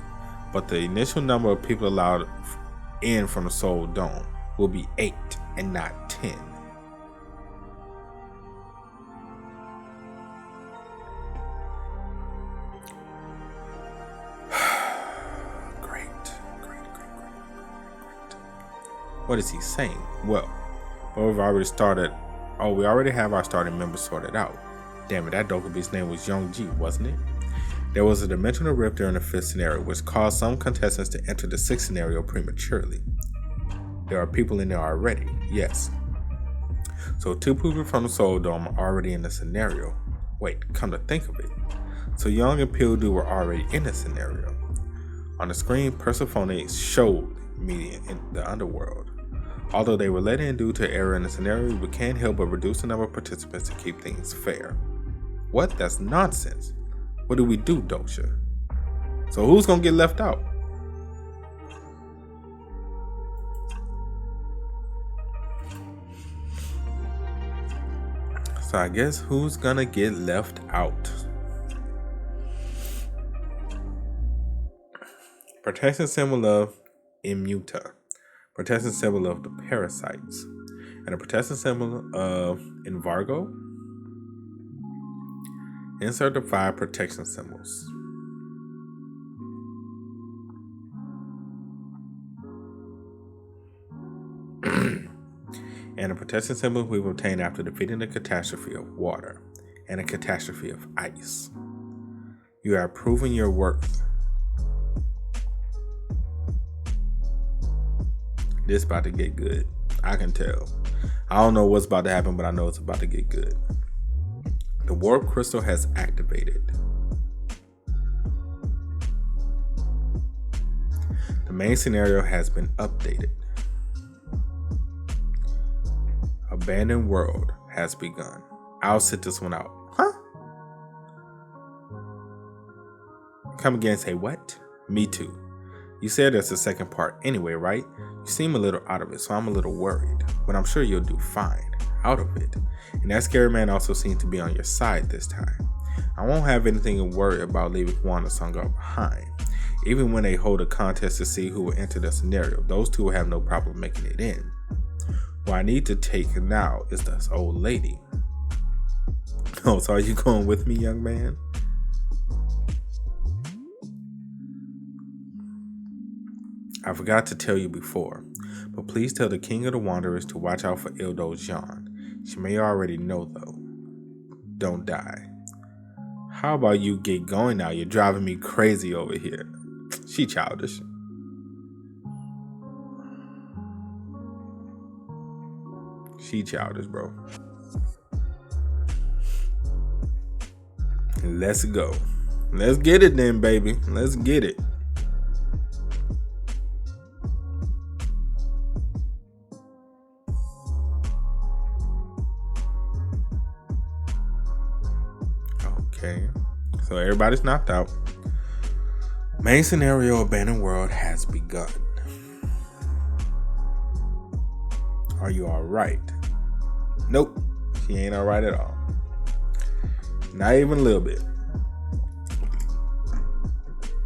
but the initial number of people allowed in from the Soul Dome will be 8 and not 10. Great. What is he saying? Well, we've already started. Oh, we already have our starting members sorted out. Damn it, that Dokubi's name was Youngji, wasn't it? There was a dimensional rift during the 5th scenario, which caused some contestants to enter the 6th scenario prematurely. There are people in there already, yes. So 2 people from the Soul Dome are already in the scenario. Wait, come to think of it. So Young and Pildu were already in the scenario. On the screen, Persephone showed me in the underworld. Although they were let in due to error in the scenario, we can't help but reduce the number of participants to keep things fair. What? That's nonsense. What do we do, Doksha? So who's gonna get left out? So I guess who's gonna get left out? Protection symbol of Immuta. Protection symbol of the parasites. And a protection symbol of Embargo. Insert the 5 protection symbols. And a protection symbol we've obtained after defeating the catastrophe of water and a catastrophe of ice. You have proven your worth. This about to get good. I can tell. I don't know what's about to happen, but I know it's about to get good. The warp crystal has activated. The main scenario has been updated. Abandoned world has begun. I'll sit this one out. Huh? Come again and say what? Me too. You said there's a second part anyway, right? You seem a little out of it, so I'm a little worried. But I'm sure you'll do fine out of it. And that scary man also seems to be on your side this time. I won't have anything to worry about leaving Juan and Sangha behind. Even when they hold a contest to see who will enter the scenario, those two will have no problem making it in. What I need to take now is this old lady. Oh, so are you going with me, young man? I forgot to tell you before, but please tell the King of the Wanderers to watch out for Ildo Jean. She may already know, though. Don't die. How about you get going now? You're driving me crazy over here. She childish. She childish, bro. Let's go. Let's get it then, baby. Let's get it. Okay. So everybody's knocked out. Main scenario, abandoned world has begun. Are you alright? Nope. She ain't alright at all. Not even a little bit.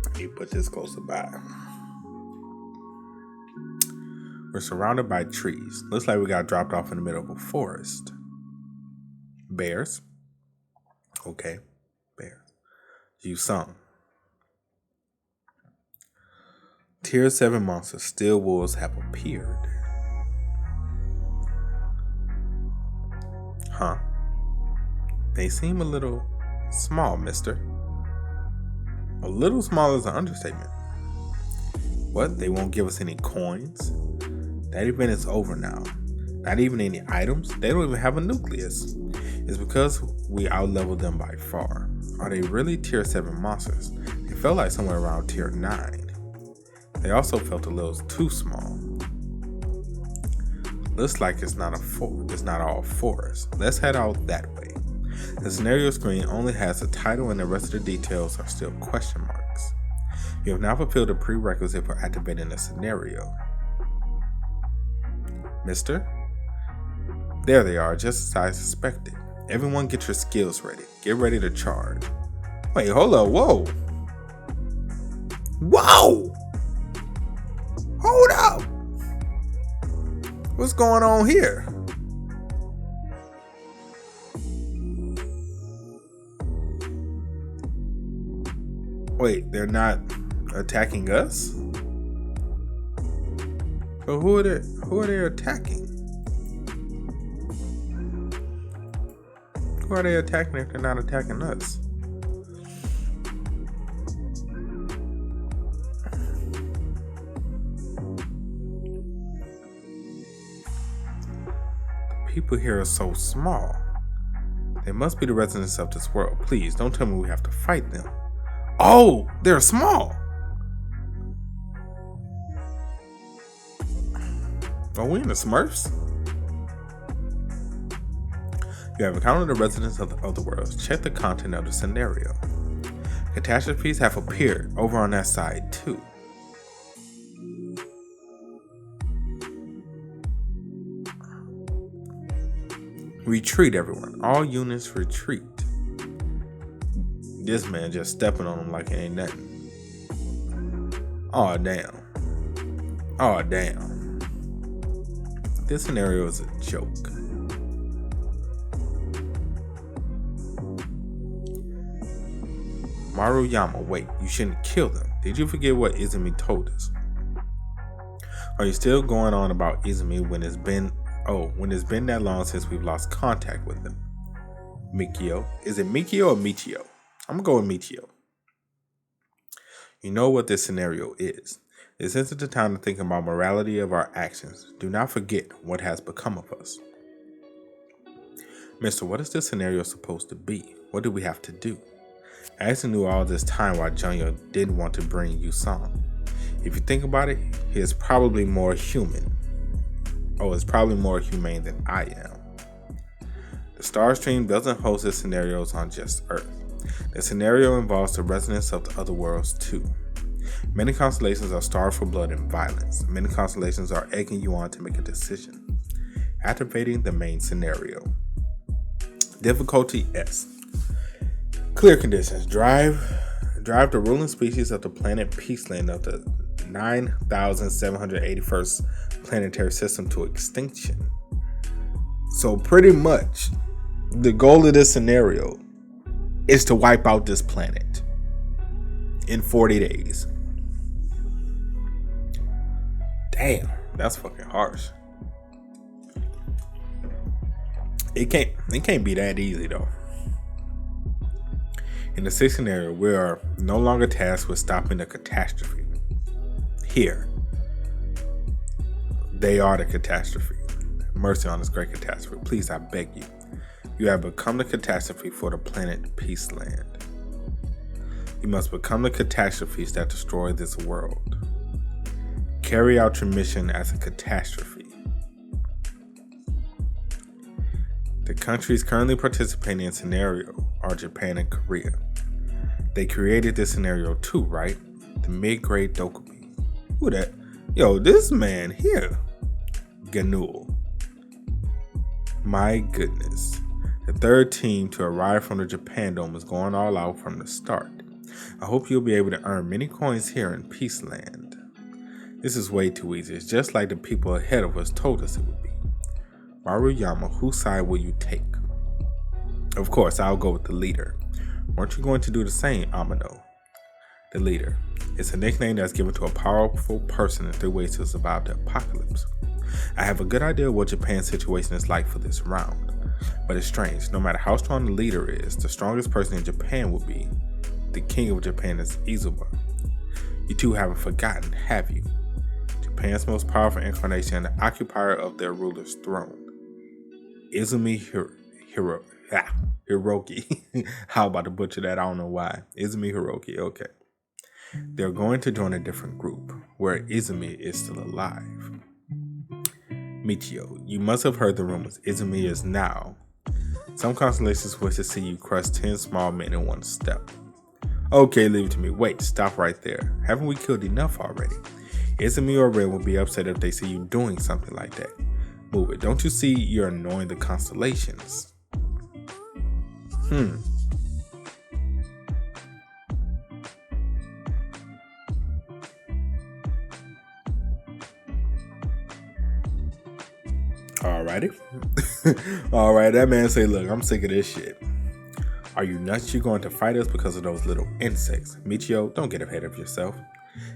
Let me put this closer by. We're surrounded by trees. Looks like we got dropped off in the middle of a forest. Bears. Okay. Bears. You sung. Tier 7 monsters, steel wolves, have appeared. Huh. They seem a little small, mister. A little small is an understatement. What? They won't give us any coins? That event is over now. Not even any items? They don't even have a nucleus. It's because we outleveled them by far. Are they really tier 7 monsters? They felt like somewhere around tier 9. They also felt a little too small. Looks like it's not all forest. Let's head out that way. The scenario screen only has the title and the rest of the details are still question marks. You have now fulfilled the prerequisite for activating the scenario. Mister? There they are, just as I suspected. Everyone get your skills ready. Get ready to charge. Wait, hold up, whoa! Whoa! Hold up! What's going on here? Wait, they're not attacking us? But who are they attacking? Who are they attacking if they're not attacking us? People here are so small. They must be the residents of this world. Please, don't tell me we have to fight them. Oh, they're small. Are we in the Smurfs? You have encountered the residents of the other worlds. Check the content of the scenario. Catastrophes have appeared over on that side too. Retreat, everyone. All units retreat. This man just stepping on them like it ain't nothing. Aw, damn. Aw, damn. This scenario is a joke. Maruyama, wait, you shouldn't kill them. Did you forget what Izumi told us? Are you still going on about Izumi when it's been that long since we've lost contact with them? Mikio. Is it Mikio or Michio? I'm gonna go with Michio. You know what this scenario is. This isn't the time to think about morality of our actions. Do not forget what has become of us. Mister, what is this scenario supposed to be? What do we have to do? I actually knew all this time why Junyo didn't want to bring Yusong. If you think about it, he is probably more human. It's probably more humane than I am. The Star Stream doesn't host its scenarios on just Earth. The scenario involves the residents of the other worlds too. Many constellations are starved for blood and violence. Many constellations are egging you on to make a decision. Activating the main scenario. Difficulty S. Clear conditions. Drive the ruling species of the planet Peaceland of the 9,781st planetary system to extinction. So pretty much, the goal of this scenario is to wipe out this planet in 40 days. Damn, that's fucking harsh. It can't be that easy though. In the sixth scenario, we are no longer tasked with stopping the catastrophe. Here, they are the catastrophe. Mercy on this great catastrophe. Please, I beg you. You have become the catastrophe for the planet Peaceland. You must become the catastrophes that destroy this world. Carry out your mission as a catastrophe. The countries currently participating in scenario are Japan and Korea. They created this scenario too, right? The mid-grade Dokumi. Who that? Yo, this man here. Ganul. My goodness. The third team to arrive from the Japan Dome is going all out from the start. I hope you'll be able to earn many coins here in Peaceland. This is way too easy. It's just like the people ahead of us told us it would be. Maruyama, whose side will you take? Of course, I'll go with the leader. Weren't you going to do the same, Amano? The leader. It's a nickname that's given to a powerful person in 3 ways to survive the apocalypse. I have a good idea of what Japan's situation is like for this round. But it's strange. No matter how strong the leader is, the strongest person in Japan will be the king of Japan is Izuba. You two haven't forgotten, have you? Japan's most powerful incarnation and the occupier of their ruler's throne. Izumi Hiroki. How about to butcher that? I don't know why. Izumi Hiroki, okay. They're going to join a different group, where Izumi is still alive. Michio, you must have heard the rumors. Izumi is now Some constellations wish to see you crush 10 small men in one step. Okay, leave it to me. Wait, stop right there. Haven't we killed enough already? Izumi or Ren will be upset if they see you doing something like that. Move it. Don't you see you're annoying the constellations? Alrighty. Alright, that man say, look, I'm sick of this shit. Are you nuts? You're going to fight us because of those little insects. Michio, don't get ahead of yourself.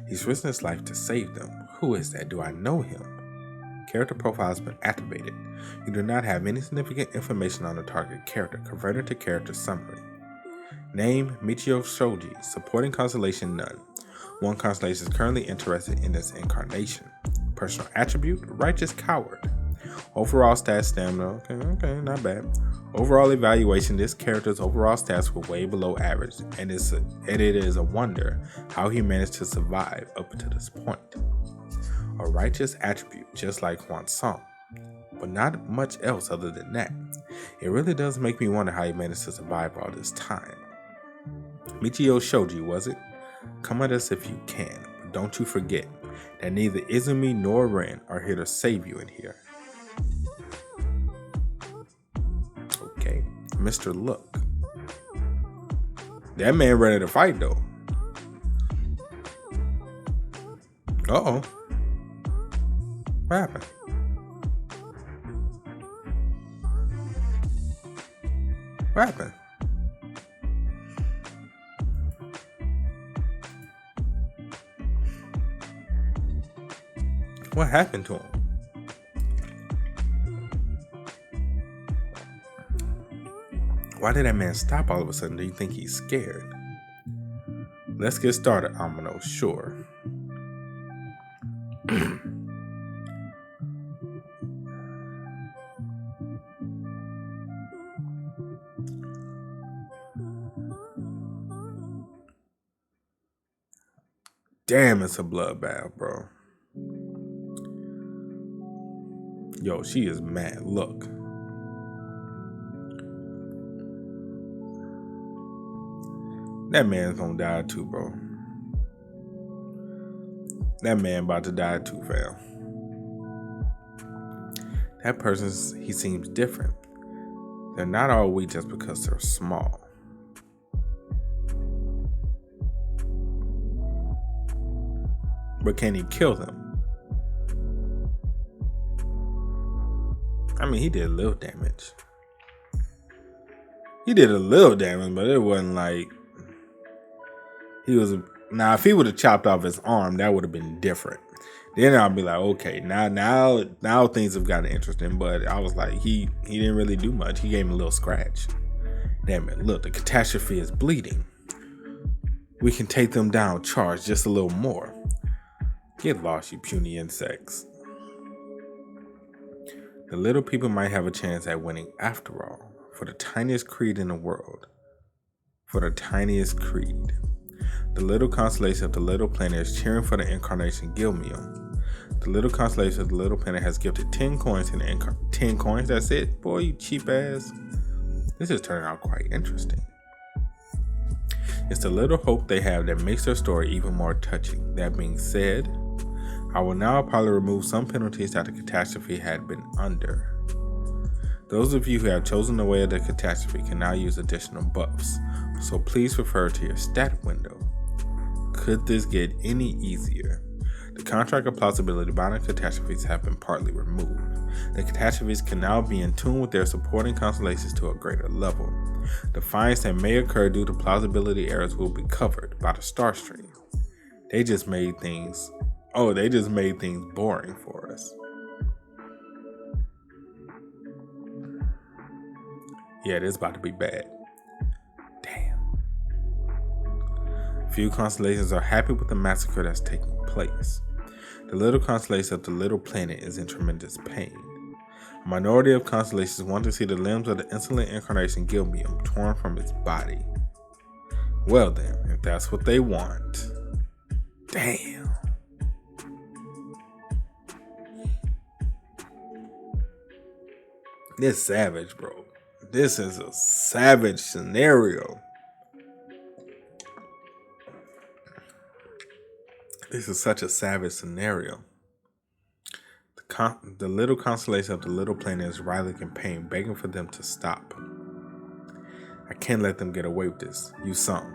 He's risking his life to save them. Who is that? Do I know him? Character profile has been activated. You do not have any significant information on the target character. Converted to character summary. Name, Michio Shoji. Supporting constellation, none. One constellation is currently interested in this incarnation. Personal attribute, righteous coward. Overall stats, stamina, okay, not bad. Overall evaluation, this character's overall stats were way below average, and it is a wonder how he managed to survive up to this point. A righteous attribute, just like Hwansong, but not much else other than that. It really does make me wonder how he managed to survive all this time. Michio Shoji, was it? Come at us if you can, but don't you forget that neither Izumi nor Ren are here to save you in here. Okay, Mr. Look. That man ready to fight though. Uh-oh. What happened? What happened? What happened to him? Why did that man stop all of a sudden? Do you think he's scared? Let's get started, Amino. Sure. Damn, it's a bloodbath, bro. Yo, she is mad. Look. That man's gonna die too, bro. That man about to die too, fam. That he seems different. They're not all weak just because they're small. But can he kill them? I mean, he did a little damage. He did a little damage, but it wasn't like he was. Now, if he would have chopped off his arm, that would have been different. Then I'll be like, okay, now things have gotten interesting. But I was like, he didn't really do much. He gave him a little scratch. Damn it! Look, the catastrophe is bleeding. We can take them down, charge just a little more. Get lost, you puny insects. The little people might have a chance at winning after all. For the tiniest creed in the world. For the tiniest creed. The little constellation of the little planet is cheering for the incarnation Gilmium. The little constellation of the little planet has gifted 10 coins in the 10 coins, that's it? Boy, you cheap ass. This is turning out quite interesting. It's the little hope they have that makes their story even more touching. That being said, I will now probably remove some penalties that the catastrophe had been under. Those of you who have chosen the way of the catastrophe can now use additional buffs, so please refer to your stat window. Could this get any easier? The contract of plausibility binding catastrophes have been partly removed. The catastrophes can now be in tune with their supporting constellations to a greater level. The fines that may occur due to plausibility errors will be covered by the star stream. They just made things boring for us. Yeah, this is about to be bad. Damn. Few constellations are happy with the massacre that's taking place. The little constellation of the little planet is in tremendous pain. A minority of constellations want to see the limbs of the insolent incarnation Gilmium torn from its body. Well then, if that's what they want. Damn. This savage, bro. This is a savage scenario. This is such a savage scenario. The little constellation of the little planet is writhing in pain, begging for them to stop. I can't let them get away with this. You sung.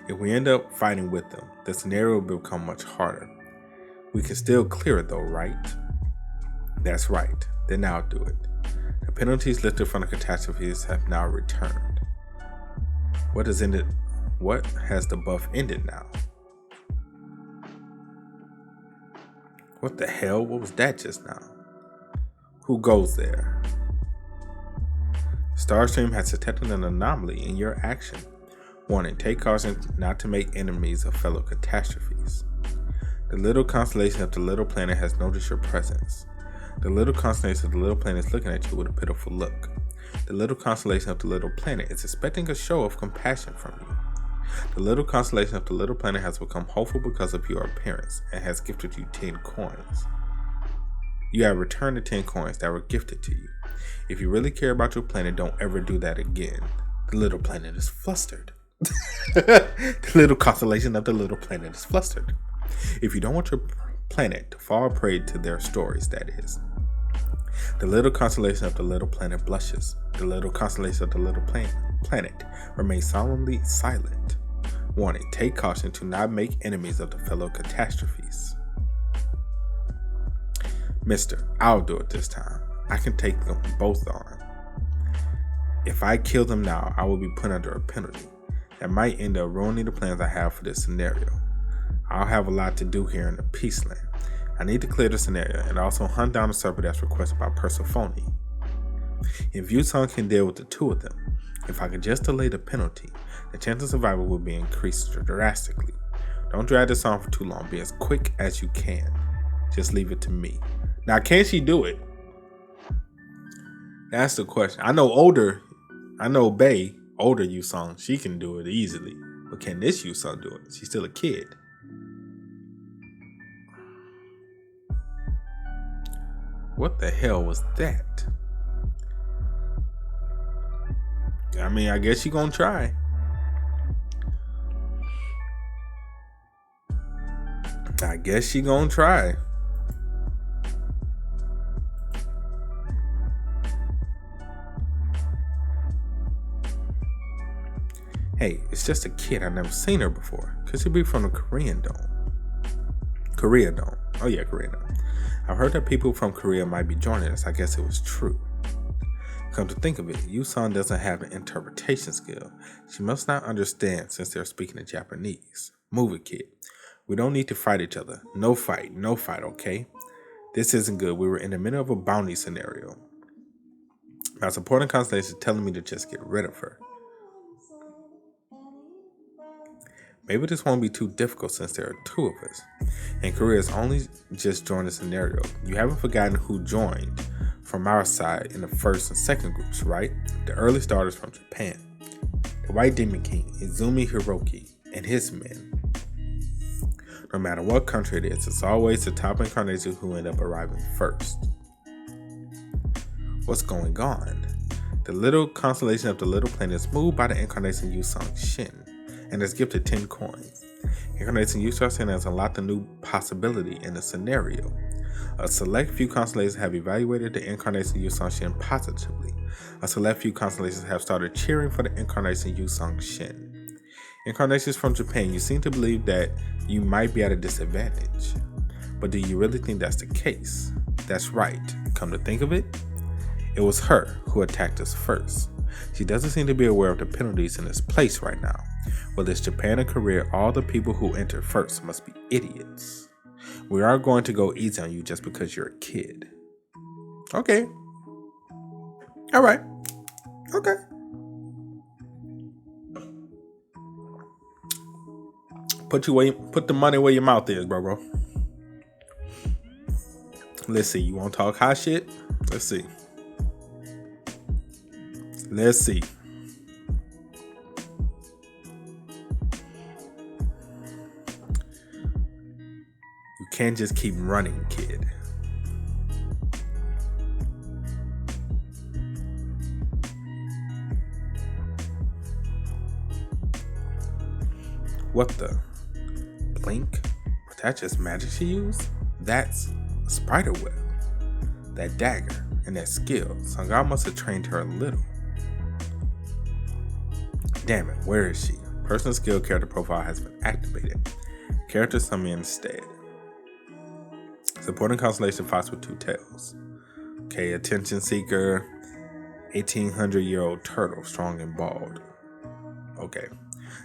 If we end up fighting with them, the scenario will become much harder. We can still clear it though, right? That's right. Then I'll do it. The penalties lifted from the catastrophes have now returned. What has the buff ended now? What the hell? What was that just now? Who goes there? Starstream has detected an anomaly in your action. Warning, take caution not to make enemies of fellow catastrophes. The little constellation of the little planet has noticed your presence. The little constellation of the little planet is looking at you with a pitiful look. The little constellation of the little planet is expecting a show of compassion from you. The little constellation of the little planet has become hopeful because of your appearance and has gifted you 10 coins. You have returned the 10 coins that were gifted to you. If you really care about your planet, don't ever do that again. The little planet is flustered. The little constellation of the little planet is flustered. If you don't want your planet to fall prey to their stories, that is. The little constellation of the little planet blushes. The little constellation of the little planet remains solemnly silent. Warning, take caution to not make enemies of the fellow catastrophes. Mister, I'll do it this time. I can take them both on. If I kill them now, I will be put under a penalty. That might end up ruining the plans I have for this scenario. I'll have a lot to do here in the Peaceland. I need to clear the scenario and also hunt down the serpent that's requested by Persephone. If Yusong can deal with the two of them, if I could just delay the penalty, the chance of survival will be increased drastically. Don't drag this on for too long. Be as quick as you can. Just leave it to me. Now, can she do it? That's the question. I know Bae, older Yusong, she can do it easily. But can this Yusong do it? She's still a kid. What the hell was that? I mean, I guess she gonna try. I guess she gonna try. Hey, it's just a kid. I've never seen her before. Could she be from the Korea Dome? Oh yeah, Korea Dome. I've heard that people from Korea might be joining us. I guess it was true. Come to think of it, Yusan doesn't have an interpretation skill. She must not understand since they're speaking in Japanese. Move it, kid. We don't need to fight each other. No fight, okay? This isn't good. We were in the middle of a bounty scenario. My supporting constellation is telling me to just get rid of her. Maybe this won't be too difficult since there are two of us. And Korea's only just joined the scenario. You haven't forgotten who joined from our side in the first and second groups, right? The early starters from Japan. The White Demon King, Izumi Hiroki, and his men. No matter what country it is, it's always the top incarnations who end up arriving first. What's going on? The little constellation of the little planet is moved by the incarnation Yusong Shin and is gifted 10 coins. Incarnation Yusong Shin has unlocked a new possibility in the scenario. A select few constellations have evaluated the incarnation Yusong Shin positively. A select few constellations have started cheering for the incarnation Yusong Shin. Incarnations from Japan, you seem to believe that you might be at a disadvantage. But do you really think that's the case? That's right. Come to think of it, it was her who attacked us first. She doesn't seem to be aware of the penalties in this place right now. Whether it's Japan or Korea, all the people who entered first must be idiots. We aren't going to go easy on you just because you're a kid. Okay. All right. Okay. Put the money where your mouth is, bro. Let's see. You want to talk hot shit? Let's see. You can't just keep running, kid. What the? Blink? Was that just magic she used? That's a spider web. That dagger and that skill. Sangha must have trained her a little. Damn it, where is she? Personal skill character profile has been activated. Character summon instead. Supporting constellation fox with two tails. Okay, attention seeker. 1800-year-old turtle, strong and bald. Okay.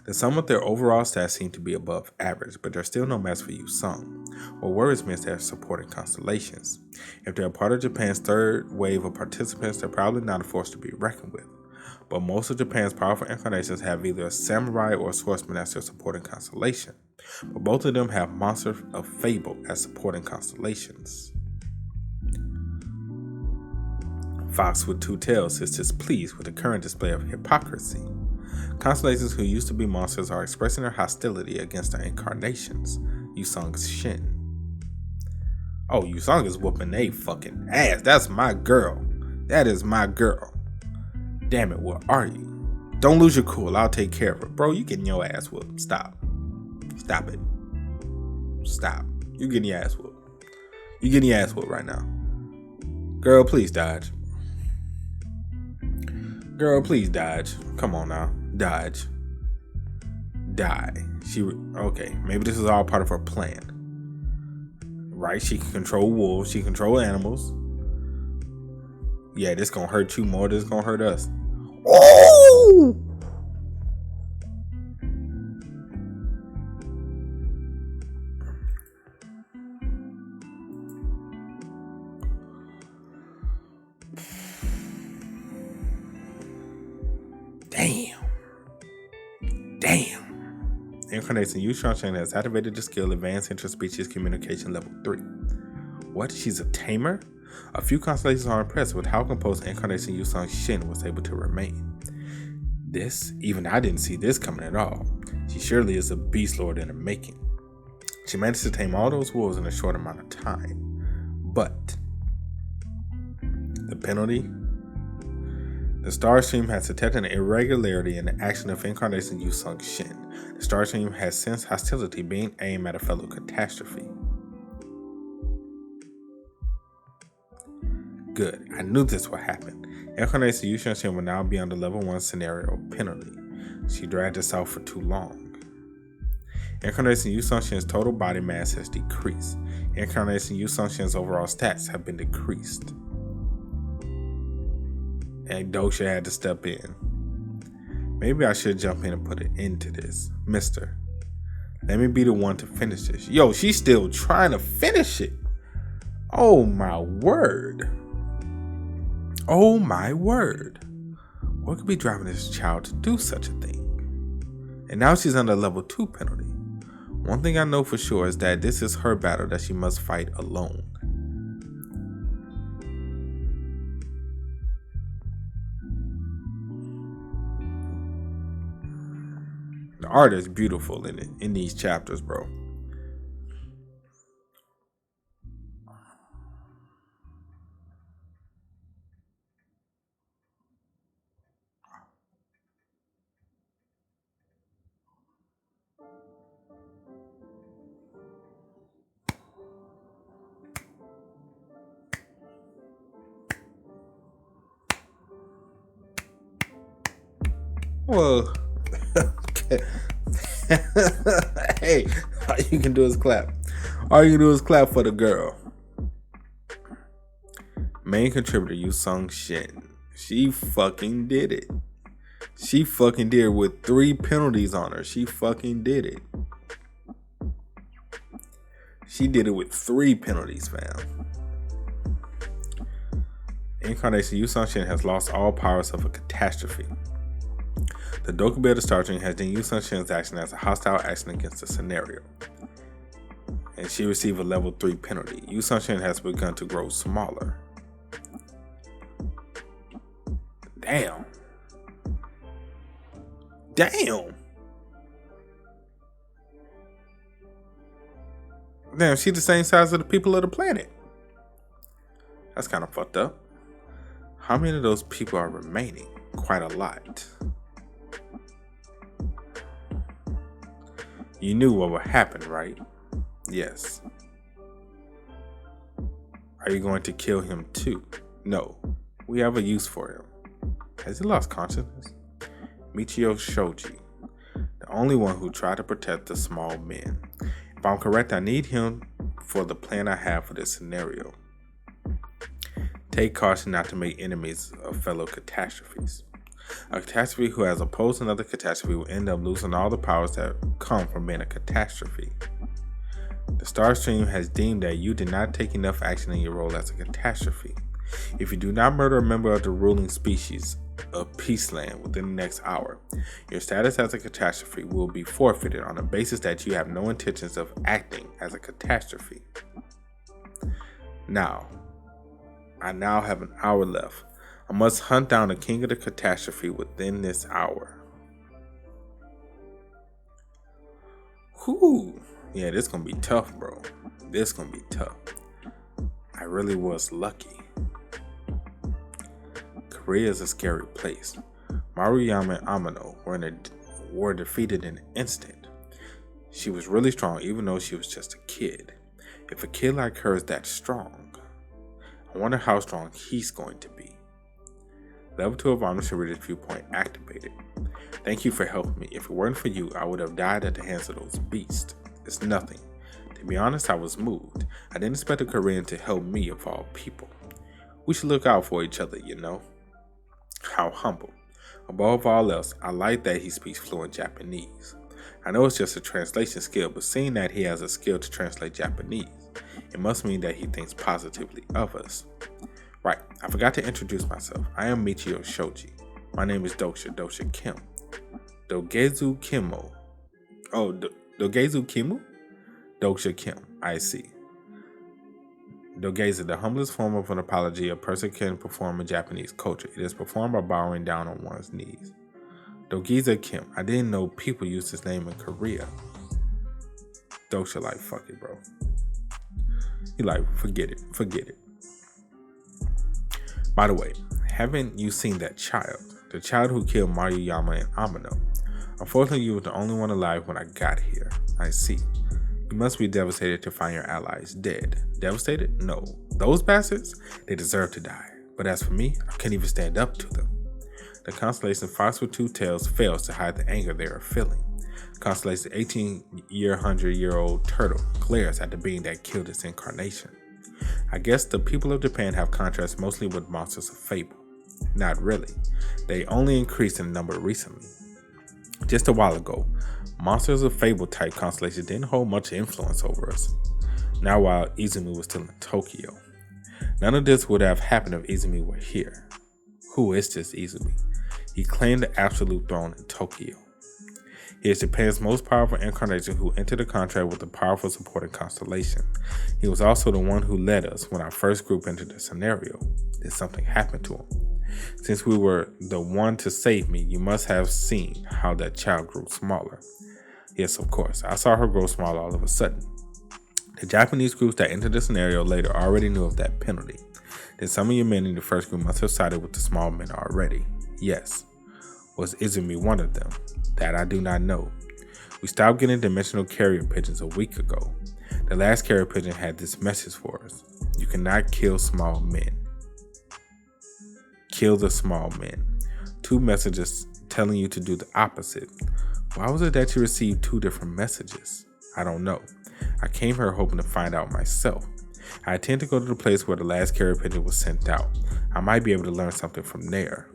The sum of their overall stats seem to be above average, but they're still no match for Yusung. What worries me is their supporting constellations. If they're part of Japan's third wave of participants, they're probably not a force to be reckoned with. But most of Japan's powerful incarnations have either a samurai or a swordsman as their supporting constellation. But both of them have monsters of fable as supporting constellations. Fox with two tails is displeased with the current display of hypocrisy. Constellations who used to be monsters are expressing their hostility against their incarnations. Yusung's Shin. Oh, Yusung is whooping they fucking ass. That's my girl. That is my girl. Damn it, where are you? Don't lose your cool. I'll take care of her. Bro, you getting your ass whooped. Stop. Stop it. Stop. You getting your ass whooped. You getting your ass whooped right now. Girl, please dodge. Girl, please dodge. Come on now. Dodge. Die. Okay, maybe this is all part of her plan. Right? She can control wolves. She can control animals. Yeah, this gonna hurt you more than it's gonna hurt us. Oh! Damn. Incarnation Yu Shanshan has activated the skill Advanced Interspecies Communication Level 3. What? She's a tamer? A few constellations are impressed with how composed Incarnation Yu Shin was able to remain. Even I didn't see this coming at all. She surely is a beast lord in the making. She managed to tame all those wolves in a short amount of time. But the penalty? The star stream has detected an irregularity in the action of Incarnation Yu Shin. The star stream has sensed hostility being aimed at a fellow Catastrophe. Good. I knew this would happen. Incarnation Yu Shin will now be on the level 1 scenario penalty. She dragged this out for too long. Incarnation Yu Shin's total body mass has decreased. Incarnation Yu Shin's overall stats have been decreased. And Dosha had to step in. Maybe I should jump in and put an end to this. Mister, let me be the one to finish this. Yo, she's still trying to finish it. Oh my word. Oh my word. What could be driving this child to do such a thing? And now she's under level 2 penalty. One thing I know for sure is that this is her battle that she must fight alone. The art is beautiful in these chapters, bro. Well, okay. Hey, all you can do is clap. All you can do is clap for the girl. Main contributor, Yu Shin. She fucking did it. She fucking did it with 3 penalties on her. She fucking did it. She did it with 3 penalties, fam. Incarnation Yu Shin has lost all powers of a catastrophe. The Dokubi of the Star Stream has deemed Yu Shin's action as a hostile action against the scenario. And she received a level 3 penalty. Yu Shin has begun to grow smaller. Damn. Damn, she's the same size of the people of the planet. That's kind of fucked up. How many of those people are remaining? Quite a lot. You knew what would happen, right? Yes. Are you going to kill him too? No. We have a use for him. Has he lost consciousness? Michio Shoji, the only one who tried to protect the small men. If I'm correct, I need him for the plan I have for this scenario. Take caution not to make enemies of fellow catastrophes. A catastrophe who has opposed another catastrophe will end up losing all the powers that come from being a catastrophe. The Star Stream has deemed that you did not take enough action in your role as a catastrophe. If you do not murder a member of the ruling species of Peaceland within the next hour, your status as a catastrophe will be forfeited on the basis that you have no intentions of acting as a catastrophe. I now have an hour left. I must hunt down the king of the catastrophe within this hour. Whew. Yeah, this gonna be tough, bro. This gonna be tough. I really was lucky. Korea is a scary place. Maruyama and Amano were defeated in an instant. She was really strong, even though she was just a kid. If a kid like her is that strong, I wonder how strong he's going to be. Level 2 of Omniscient Reader's Viewpoint activated. Thank you for helping me. If it weren't for you, I would have died at the hands of those beasts. It's nothing. To be honest, I was moved. I didn't expect a Korean to help me of all people. We should look out for each other, you know. How humble. Above all else, I like that he speaks fluent Japanese. I know it's just a translation skill, but seeing that he has a skill to translate Japanese, it must mean that he thinks positively of us. Right, I forgot to introduce myself. I am Michio Shoji. My name is Dosha Kim. Dogezu Kimo. Oh, Dogezu Kimu? Dosha Kim, I see. Dogezu, the humblest form of an apology a person can perform in Japanese culture. It is performed by bowing down on one's knees. Dogezu Kim, I didn't know people used this name in Korea. Dosha like, fuck it, bro. He like, forget it. By the way, haven't you seen that child? The child who killed Maruyama and Amano. Unfortunately, you were the only one alive when I got here. I see. You must be devastated to find your allies dead. Devastated? No. Those bastards? They deserve to die. But as for me, I can't even stand up to them. The constellation Fox with Two Tails fails to hide the anger they are feeling. Constellation 100-year-old turtle glares at the being that killed its incarnation. I guess the people of Japan have contrasts mostly with monsters of fable. Not really. They only increased in number recently. Just a while ago, monsters of fable type constellations didn't hold much influence over us. Now while Izumi was still in Tokyo. None of this would have happened if Izumi were here. Who is this Izumi? He claimed the absolute throne in Tokyo. He is Japan's most powerful incarnation who entered a contract with a powerful supporting constellation. He was also the one who led us when our first group entered the scenario. Did something happen to him? Since we were the one to save me, you must have seen how that child grew smaller. Yes, of course. I saw her grow small all of a sudden. The Japanese groups that entered the scenario later already knew of that penalty. Then some of your men in the first group must have sided with the small men already. Yes. Was Izumi one of them? That I do not know. We stopped getting dimensional carrier pigeons a week ago. The last carrier pigeon had this message for us. You cannot kill small men. Kill the small men. 2 messages telling you to do the opposite. Why was it that you received 2 different messages? I don't know. I came here hoping to find out myself. I intend to go to the place where the last carrier pigeon was sent out. I might be able to learn something from there.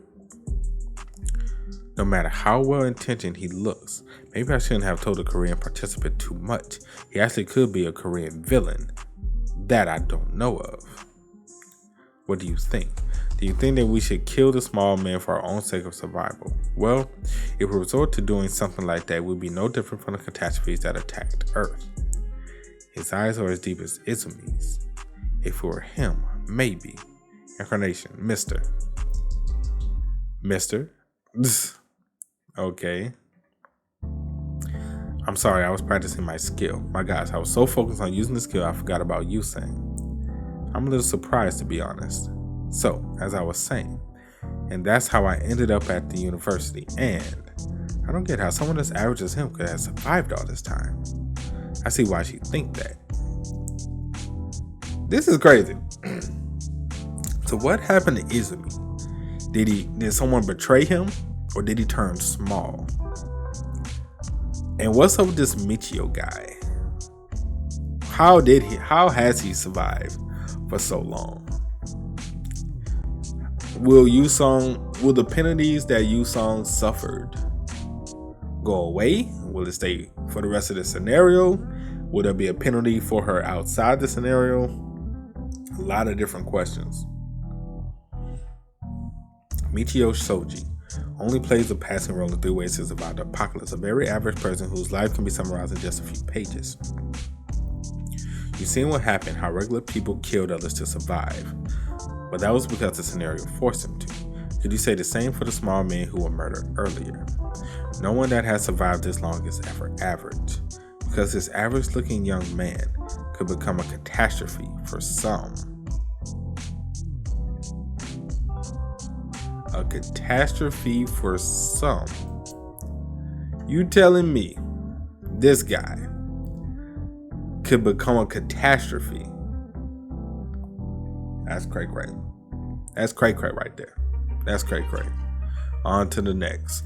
No matter how well intentioned he looks, maybe I shouldn't have told the Korean participant too much. He actually could be a Korean villain. That I don't know of. What do you think? Do you think that we should kill the small man for our own sake of survival? Well, if we resort to doing something like that, we'd be no different from the catastrophes that attacked Earth. His eyes are as deep as Izumi's. If it were him, maybe. Incarnation, Mr. Okay. I'm sorry, I was practicing my skill. My gosh, I was so focused on using the skill, I forgot about you saying. I'm a little surprised, to be honest. So, as I was saying, and that's how I ended up at the university. And I don't get how someone as average as him could have survived all this time. I see why she'd think that. This is crazy. So what happened to Izumi? Did someone betray him, or did he turn small? And what's up with this Michio guy? How has he survived for so long? Will the penalties that Yusong suffered go away? Will it stay for the rest of the scenario? Will there be a penalty for her outside the scenario? A lot of different questions. Michio Shoji only plays a passing role in 3 ways to survive the apocalypse, a very average person whose life can be summarized in just a few pages. You've seen what happened, how regular people killed others to survive, but that was because the scenario forced them to. Could you say the same for the small men who were murdered earlier? No one that has survived this long is ever average, because this average looking young man could become a catastrophe for some. A catastrophe for some. You telling me this guy could become a catastrophe? That's cray cray. That's cray cray right there. That's cray cray. On to the next.